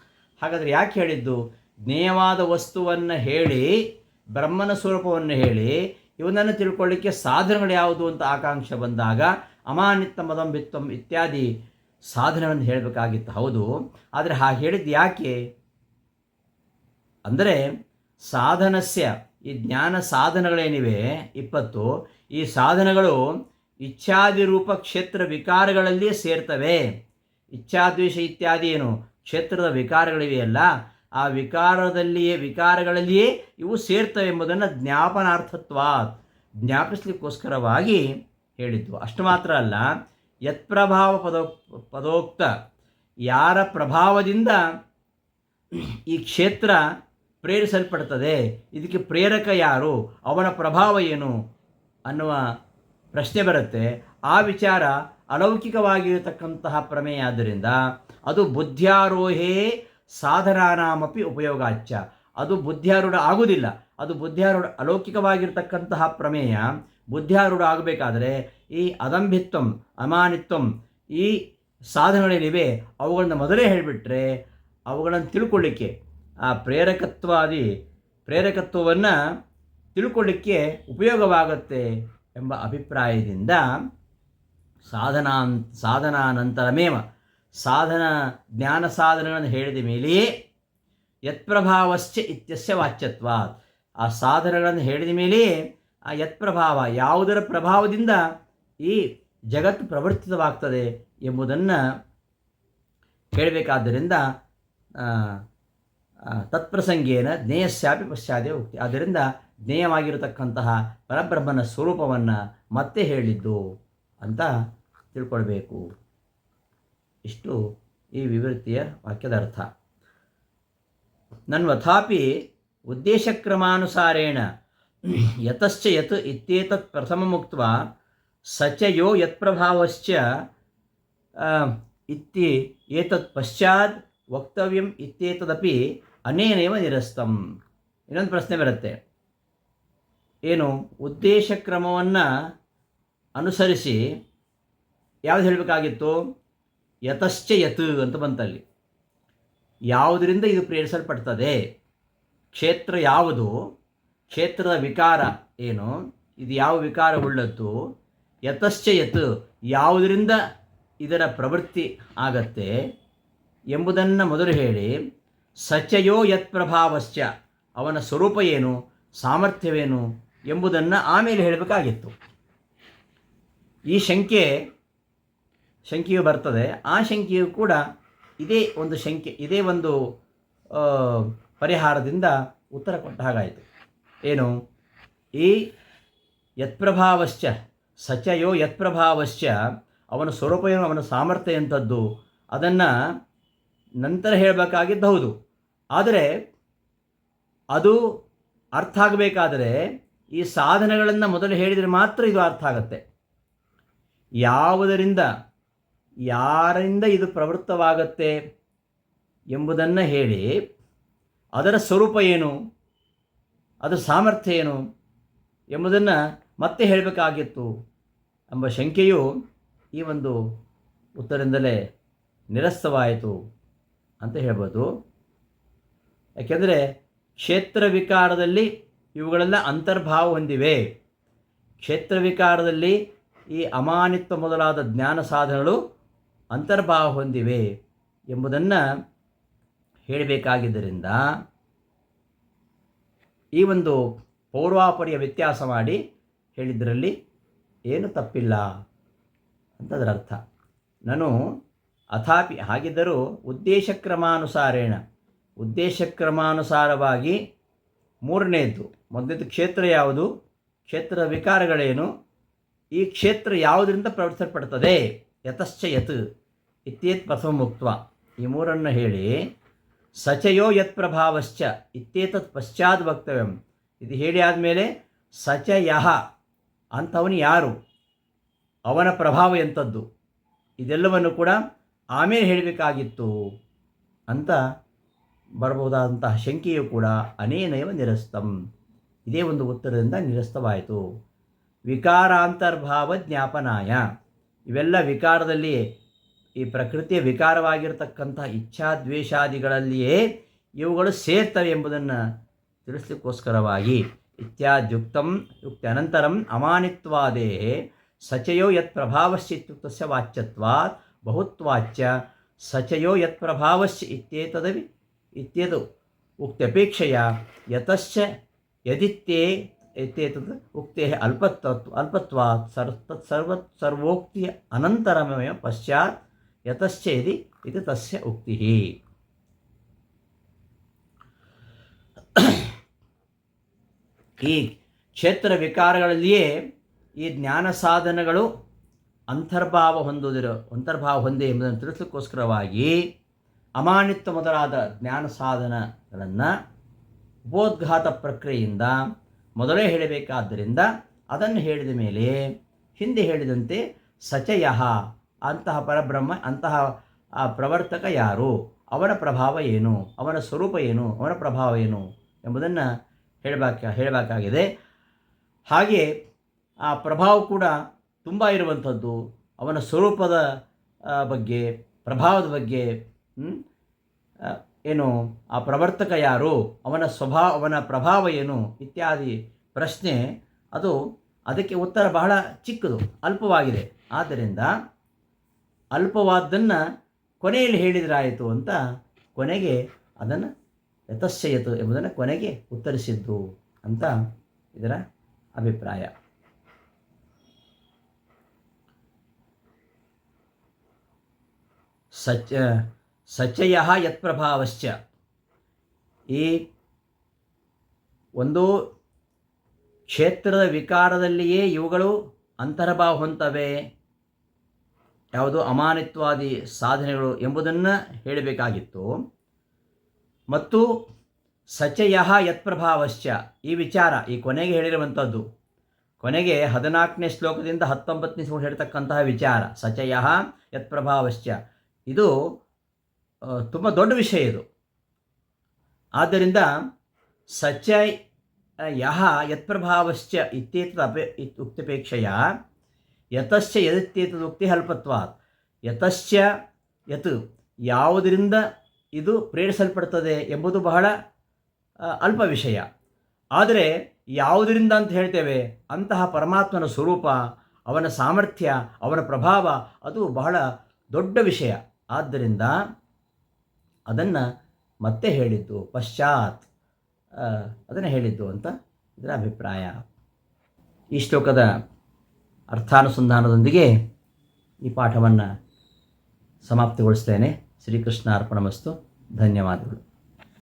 ಹಾಗಾದರೆ ಯಾಕೆ ಹೇಳಿದ್ದು? ಜ್ಞೇಯವಾದ ವಸ್ತುವನ್ನು ಹೇಳಿ ಬ್ರಹ್ಮನ ಸ್ವರೂಪವನ್ನು ಹೇಳಿ ಇವನನ್ನು ತಿಳ್ಕೊಳ್ಳಿಕ್ಕೆ ಸಾಧನಗಳು ಯಾವುದು ಅಂತ ಆಕಾಂಕ್ಷೆ ಬಂದಾಗ ಅಮಾನಿತ್ವ ಮದಂಬಿತ್ವಂ ಇತ್ಯಾದಿ ಸಾಧನವನ್ನು ಹೇಳಬೇಕಾಗಿತ್ತು. ಹೌದು, ಆದರೆ ಹಾಗೆ ಹೇಳಿದ್ದು ಯಾಕೆ ಅಂದರೆ ಸಾಧನಸ್ಯ ಈ ಜ್ಞಾನ ಸಾಧನಗಳೇನಿವೆ 20, ಈ ಸಾಧನಗಳು ಇಚ್ಛಾದಿರೂಪ ಕ್ಷೇತ್ರ ವಿಕಾರಗಳಲ್ಲಿಯೇ ಸೇರ್ತವೆ. ಇಚ್ಛಾದ್ವೇಷ ಇತ್ಯಾದಿ ಏನು ಕ್ಷೇತ್ರದ ವಿಕಾರಗಳಿವೆಯಲ್ಲ, ಆ ವಿಕಾರಗಳಲ್ಲಿಯೇ ಇವು ಸೇರ್ತವೆ ಎಂಬುದನ್ನು ಜ್ಞಾಪನಾರ್ಥತ್ವ ಜ್ಞಾಪಿಸಲಿಕ್ಕೋಸ್ಕರವಾಗಿ ಹೇಳಿದ್ದು. ಅಷ್ಟು ಮಾತ್ರ ಅಲ್ಲ, ಯತ್ಪ್ರಭಾವ ಪದೋಕ್ತ, ಯಾರ ಪ್ರಭಾವದಿಂದ ಈ ಕ್ಷೇತ್ರ ಪ್ರೇರಿಸಲ್ಪಡ್ತದೆ, ಇದಕ್ಕೆ ಪ್ರೇರಕ ಯಾರು, ಅವನ ಪ್ರಭಾವ ಏನು ಅನ್ನುವ ಪ್ರಶ್ನೆ ಬರುತ್ತೆ. ಆ ವಿಚಾರ ಅಲೌಕಿಕವಾಗಿರತಕ್ಕಂತಹ ಪ್ರಮೇಯ ಆದ್ದರಿಂದ ಅದು ಬುದ್ಧ್ಯಾರೋಹೇ ಸಾಧನಾನಾಮಪಿ ಉಪಯೋಗಾಚ್ಯ. ಅದು ಬುದ್ಧ್ಯಾರೂಢ ಆಗುವುದಿಲ್ಲ. ಅದು ಬುದ್ಧ್ಯಾರೂಢ ಅಲೌಕಿಕವಾಗಿರ್ತಕ್ಕಂತಹ ಪ್ರಮೇಯ ಬುದ್ಧ್ಯಾರೂಢ ಆಗಬೇಕಾದರೆ ಈ ಅದಂಭಿತ್ವಂ ಅಮಾನಿತ್ವಂ ಈ ಸಾಧನಗಳೇನಿವೆ ಅವುಗಳನ್ನ ಮೊದಲೇ ಹೇಳಿಬಿಟ್ರೆ ಅವುಗಳನ್ನು ತಿಳ್ಕೊಳ್ಳಿಕ್ಕೆ, ಆ ಪ್ರೇರಕತ್ವವನ್ನು ತಿಳ್ಕೊಳ್ಳಿಕ್ಕೆ ಉಪಯೋಗವಾಗುತ್ತೆ ಎಂಬ ಅಭಿಪ್ರಾಯದಿಂದ ಸಾಧನಾನಂತರಮೇವ ಜ್ಞಾನ ಸಾಧನಗಳನ್ನು ಹೇಳಿದ ಮೇಲೆಯೇ ಯತ್ಪ್ರಭಾವಶ್ಚ ಇತ್ಯಸ್ಯ ವಾಚ್ಯತ್ವಾತ್, ಆ ಸಾಧನಗಳನ್ನು ಹೇಳಿದ ಮೇಲೆಯೇ ಆ ಯತ್ಪ್ರಭಾವ ಯಾವುದರ ಪ್ರಭಾವದಿಂದ ಈ ಜಗತ್ತು ಪ್ರವರ್ತಿತವಾಗ್ತದೆ ಎಂಬುದನ್ನು ಹೇಳಬೇಕಾದ್ದರಿಂದ ತತ್ಪ್ರಸಂಗೇನ ಜ್ಞೇಯಸ್ಯಾಪಿ ಪಶ್ಚಾದೇ ಉಕ್ತಿ. ಆದ್ದರಿಂದ ಜ್ಞೇಯವಾಗಿರತಕ್ಕಂತಹ ಪರಬ್ರಹ್ಮನ ಸ್ವರೂಪವನ್ನು ಮತ್ತೆ ಹೇಳಿದ್ದು ಅಂತ ತಿಳ್ಕೊಳ್ಬೇಕು. ಇಷ್ಟು ಈ ವಿವೃತ್ತಿಯ ವಾಕ್ಯದ ಅರ್ಥ. ನನ್ವಥಾಪಿ ಉದ್ದೇಶಕ್ರಮಾನುಸಾರೇಣ ಯತಶ್ಚ ಯತ್ ಇತ್ಯೇತತ್ ಪ್ರಥಮಮುಕ್ತ್ವ ಸಚ ಯೋ ಯತ್ಪ್ರಭಾವಶ್ಚ ಇತ್ತಿ ಏತತ್ ಪಶ್ಚಾತ್ ವಕ್ತವ್ಯಂ ಇತ್ಯೇತದಪಿ ಅನೇನೇವ ನಿರಸ್ತಂ. ಇನ್ನೊಂದು ಪ್ರಶ್ನೆ ಬರುತ್ತೆ, ಏನು ಉದ್ದೇಶ ಕ್ರಮವನ್ನು ಅನುಸರಿಸಿ ಯಾವುದು ಹೇಳಬೇಕಾಗಿತ್ತು? ಯತಶ್ಚ ಯತ್ ಅಂತ ಬಂತಲ್ಲಿ. ಯಾವುದರಿಂದ ಇದು ಪ್ರೇರಿಸಲ್ಪಡ್ತದೆ, ಕ್ಷೇತ್ರ ಯಾವುದು, ಕ್ಷೇತ್ರದ ವಿಕಾರ ಏನು, ಇದು ಯಾವ ವಿಕಾರ ಉಳ್ಳದ್ದು, ಯತಶ್ಚ ಯತ್ ಯಾವುದರಿಂದ ಇದರ ಪ್ರವೃತ್ತಿ ಆಗತ್ತೆ ಎಂಬುದನ್ನು ಮೊದಲು ಹೇಳಿ, ಸಚಯೋ ಯತ್ ಪ್ರಭಾವಶ್ಚ ಅವನ ಸ್ವರೂಪ ಏನು, ಸಾಮರ್ಥ್ಯವೇನು ಎಂಬುದನ್ನು ಆಮೇಲೆ ಹೇಳಬೇಕಾಗಿತ್ತು. ಈ ಶಂಕೆಯು ಬರ್ತದೆ. ಆ ಶಂಕೆಯು ಕೂಡ ಇದೇ ಒಂದು ಪರಿಹಾರದಿಂದ ಉತ್ತರ ಕೊಟ್ಟ ಹಾಗಾಯಿತು. ಏನು? ಈ ಯತ್ಪ್ರಭಾವಶ್ಚ ಸಚಯೋ ಯತ್ಪ್ರಭಾವಶ್ಚ ಅವನ ಸ್ವರೂಪ ಏನು, ಅವನ ಸಾಮರ್ಥ್ಯ ಎಂಥದ್ದು, ಅದನ್ನು ನಂತರ ಹೇಳಬೇಕಾಗಿದ್ದು ಹೌದು. ಆದರೆ ಅದು ಅರ್ಥ ಆಗಬೇಕಾದರೆ ಈ ಸಾಧನಗಳನ್ನು ಮೊದಲು ಹೇಳಿದರೆ ಮಾತ್ರ ಇದು ಅರ್ಥ ಆಗುತ್ತೆ. ಯಾರಿಂದ ಇದು ಪ್ರವೃತ್ತವಾಗತ್ತೆ ಎಂಬುದನ್ನು ಹೇಳಿ ಅದರ ಸ್ವರೂಪ ಏನು, ಅದರ ಸಾಮರ್ಥ್ಯ ಏನು ಎಂಬುದನ್ನು ಮತ್ತೆ ಹೇಳಬೇಕಾಗಿತ್ತು ಎಂಬ ಶಂಕೆಯು ಈ ಒಂದು ಉತ್ತರದಿಂದಲೇ ನಿರಸ್ತವಾಯಿತು ಅಂತ ಹೇಳ್ಬೋದು. ಯಾಕೆಂದರೆ ಕ್ಷೇತ್ರ ವಿಕಾರದಲ್ಲಿ ಇವುಗಳೆಲ್ಲ ಅಂತರ್ಭಾವ ಹೊಂದಿವೆ. ಕ್ಷೇತ್ರ ವಿಕಾರದಲ್ಲಿ ಈ ಅಮಾನಿತ್ವ ಮೊದಲಾದ ಜ್ಞಾನ ಸಾಧನಗಳು ಅಂತರ್ಭಾವ ಹೊಂದಿವೆ ಎಂಬುದನ್ನು ಹೇಳಬೇಕಾಗಿದ್ದರಿಂದ ಈ ಒಂದು ಪೌರ್ವಾಪರ್ಯ ವ್ಯತ್ಯಾಸ ಮಾಡಿ ಹೇಳಿದ್ದರಲ್ಲಿ ಏನು ತಪ್ಪಿಲ್ಲ ಅಂತದರ ಅರ್ಥ. ನಾನು ಅಥಾಪಿ ಹಾಗಿದ್ದರೂ ಉದ್ದೇಶಕ್ರಮಾನುಸಾರವಾಗಿ ಮೂರನೇದ್ದು, ಮೊದಲನೇದು ಕ್ಷೇತ್ರ ಯಾವುದು, ಕ್ಷೇತ್ರದ ವಿಕಾರಗಳೇನು, ಈ ಕ್ಷೇತ್ರ ಯಾವುದರಿಂದ ಪ್ರವರ್ತಿಸಲ್ಪಡ್ತದೆ, ಯತಶ್ಚ ಯತ್ ಇತ್ಯೇತ್ ಪ್ರಥಮ ಮುಕ್ತ ಈ ಮೂರನ್ನು ಹೇಳಿ ಸಚಯೋ ಯತ್ ಪ್ರಭಾವಶ್ಚ ಇತ್ಯೇತತ್ ಪಶ್ಚಾತ್ ವಕ್ತವ್ಯಂ, ಇದು ಹೇಳಿ ಆದಮೇಲೆ ಸಚಯಃ ಅಂಥವನು ಯಾರು, ಅವನ ಪ್ರಭಾವ ಎಂಥದ್ದು, ಇದೆಲ್ಲವನ್ನು ಕೂಡ ಆಮೇಲೆ ಹೇಳಬೇಕಾಗಿತ್ತು ಅಂತ ಬರಬಹುದಾದಂತಹ ಶಂಕೆಯು ಕೂಡ ಅನೇನೈವ ನಿರಸ್ತಂ, ಇದೇ ಒಂದು ಉತ್ತರದಿಂದ ನಿರಸ್ತವಾಯಿತು. ವಿಕಾರಾಂತರ್ಭಾವ ಜ್ಞಾಪನಾಯ, ಇವೆಲ್ಲ ವಿಕಾರದಲ್ಲಿಯೇ, ಈ ಪ್ರಕೃತಿಯ ವಿಕಾರವಾಗಿರತಕ್ಕಂತಹ ಇಚ್ಛಾದ್ವೇಷಾದಿಗಳಲ್ಲಿಯೇ ಇವುಗಳು ಸೇರ್ತವೆ ಎಂಬುದನ್ನು ತಿಳಿಸ್ಲಿಕ್ಕೋಸ್ಕರವಾಗಿ ಇತ್ಯಾದ್ಯುಕ್ತಂ ಯುಕ್ತಿ ಅನಂತರಂ ಅಮಾನಿತ್ವಾದೇ ಸಚಯೋ ಯತ್ ಪ್ರಭಾವಶ್ಚ ಇತ್ಯುಕ್ತಸ್ಯ ವಾಚ್ಯತ್ವಾತ್ ಬಹುತ್ವಾಚ್ಯ ಸಚಯೋ ಯತ್ ಪ್ರಭಾವಶ್ಚ ಇತ್ಯೇತದು ಉಕ್ತ್ಯಪೇಕ್ಷೆಯ ಯತಶ್ಚ ಯದಿತ್ಯೇ ಇತ್ಯೇತದ್ ಉಕ್ತೇಃ ಅಲ್ಪತ್ವಾತ್ ಸರ್ವೋಕ್ತಿ ಅನಂತರಮೇವ ಪಶ್ಚಾತ್ ಯತಶ್ಚ ಯದಿ ಇದು ತಸ್ಯ ಉಕ್ತಿಃ. ಈ ಕ್ಷೇತ್ರ ವಿಕಾರಗಳಲ್ಲಿಯೇ ಈ ಜ್ಞಾನ ಸಾಧನಗಳು ಅಂತರ್ಭಾವ ಹೊಂದೆ ಎಂಬುದನ್ನು ತಿಳಿಸಲಿಕ್ಕೋಸ್ಕರವಾಗಿ ಅಮಾನಿತ್ವ ಮೊದಲಾದ ಜ್ಞಾನ ಸಾಧನಗಳನ್ನು ಉಪೋದ್ಘಾತ ಪ್ರಕ್ರಿಯೆಯಿಂದ ಮೊದಲೇ ಹೇಳಬೇಕಾದ್ದರಿಂದ ಅದನ್ನು ಹೇಳಿದ ಮೇಲೆ ಹಿಂದೆ ಹೇಳಿದಂತೆ ಸಚಯಃ ಅಂತಹ ಪರಬ್ರಹ್ಮ, ಅಂತಹ ಪ್ರವರ್ತಕ ಯಾರು, ಅವನ ಪ್ರಭಾವ ಏನು, ಅವನ ಸ್ವರೂಪ ಏನು, ಅವನ ಪ್ರಭಾವ ಏನು ಎಂಬುದನ್ನು ಹೇಳಬೇಕಾಗಿದೆ. ಹಾಗೆ ಆ ಪ್ರಭಾವ ಕೂಡ ತುಂಬ ಇರುವಂಥದ್ದು, ಅವನ ಸ್ವರೂಪದ ಬಗ್ಗೆ, ಪ್ರಭಾವದ ಬಗ್ಗೆ, ಏನು ಆ ಪ್ರವರ್ತಕ ಯಾರು, ಅವನ ಪ್ರಭಾವ ಏನು ಇತ್ಯಾದಿ ಪ್ರಶ್ನೆ, ಅದಕ್ಕೆ ಉತ್ತರ ಬಹಳ ಚಿಕ್ಕದು, ಅಲ್ಪವಾಗಿದೆ. ಆದ್ದರಿಂದ ಅಲ್ಪವಾದ್ದನ್ನು ಕೊನೆಯಲ್ಲಿ ಹೇಳಿದ್ರಾಯಿತು ಅಂತ ಕೊನೆಗೆ ಅದನ್ನು ಯತಶ್ಚಯತು ಎಂಬುದನ್ನು ಕೊನೆಗೆ ಉತ್ತರಿಸಿದ್ದು ಅಂತ ಇದರ ಅಭಿಪ್ರಾಯ. ಸಚಯಃ ಯತ್ ಪ್ರಭಾವಶ್ಚ, ಈ ಒಂದು ಕ್ಷೇತ್ರದ ವಿಕಾರದಲ್ಲಿಯೇ ಇವುಗಳು ಅಂತರ್ಭಾವ ಹೊಂತವೆ, ಯಾವುದು ಅಮಾನಿತ್ವಾದಿ ಸಾಧನೆಗಳು ಎಂಬುದನ್ನು ಹೇಳಬೇಕಾಗಿತ್ತು. ಮತ್ತು ಸಚಯಃ ಯತ್ ಪ್ರಭಾವಶ್ಚ, ಈ ವಿಚಾರ ಈ ಕೊನೆಗೆ ಹೇಳಿರುವಂಥದ್ದು, ಕೊನೆಗೆ 14ನೇ ಶ್ಲೋಕದಿಂದ 19ನೇ ಶ್ಲೋಕ ಹೇಳ್ತಕ್ಕಂತಹ ವಿಚಾರ ಸಚಯಃ ಯತ್ ಪ್ರಭಾವಶ್ಚ, ಇದು ತುಂಬ ದೊಡ್ಡ ವಿಷಯ ಇದು. ಆದ್ದರಿಂದ ಸಚಯಃ ಯತ್ ಪ್ರಭಾವಶ್ಚ ಇತ್ಯೇತದ್ ಉಕ್ತಪೇಕ್ಷೆಯ ಯತಶ್ಚ ಯದಿತ್ಯೇತದ್ ಉಕ್ತಿ ಅಲ್ಪತ್ವಾತ್, ಯತಶ್ಚ ಯತ್ ಯಾವುದರಿಂದ ಇದು ಪ್ರೇರಿಸಲ್ಪಡ್ತದೆ ಎಂಬುದು ಬಹಳ ಅಲ್ಪ ವಿಷಯ. ಆದರೆ ಯಾವುದರಿಂದ ಅಂತ ಹೇಳ್ತೇವೆ, ಅಂತಹ ಪರಮಾತ್ಮನ ಸ್ವರೂಪ, ಅವನ ಸಾಮರ್ಥ್ಯ, ಅವನ ಪ್ರಭಾವ ಅದು ಬಹಳ ದೊಡ್ಡ ವಿಷಯ. ಆದ್ದರಿಂದ ಅದನ್ನು ಮತ್ತೆ ಹೇಳಿದ್ದು, ಪಶ್ಚಾತ್ ಅದನ್ನು ಹೇಳಿದ್ದು ಅಂತ ಇದರ ಅಭಿಪ್ರಾಯ. ಈ ಶ್ಲೋಕದ ಅರ್ಥಾನುಸಂಧಾನದೊಂದಿಗೆ ಈ ಪಾಠವನ್ನು ಸಮಾಪ್ತಿಗೊಳಿಸ್ತೇನೆ. ಶ್ರೀಕೃಷ್ಣ ಅರ್ಪಣಮಸ್ತು. ಧನ್ಯವಾದಗಳು.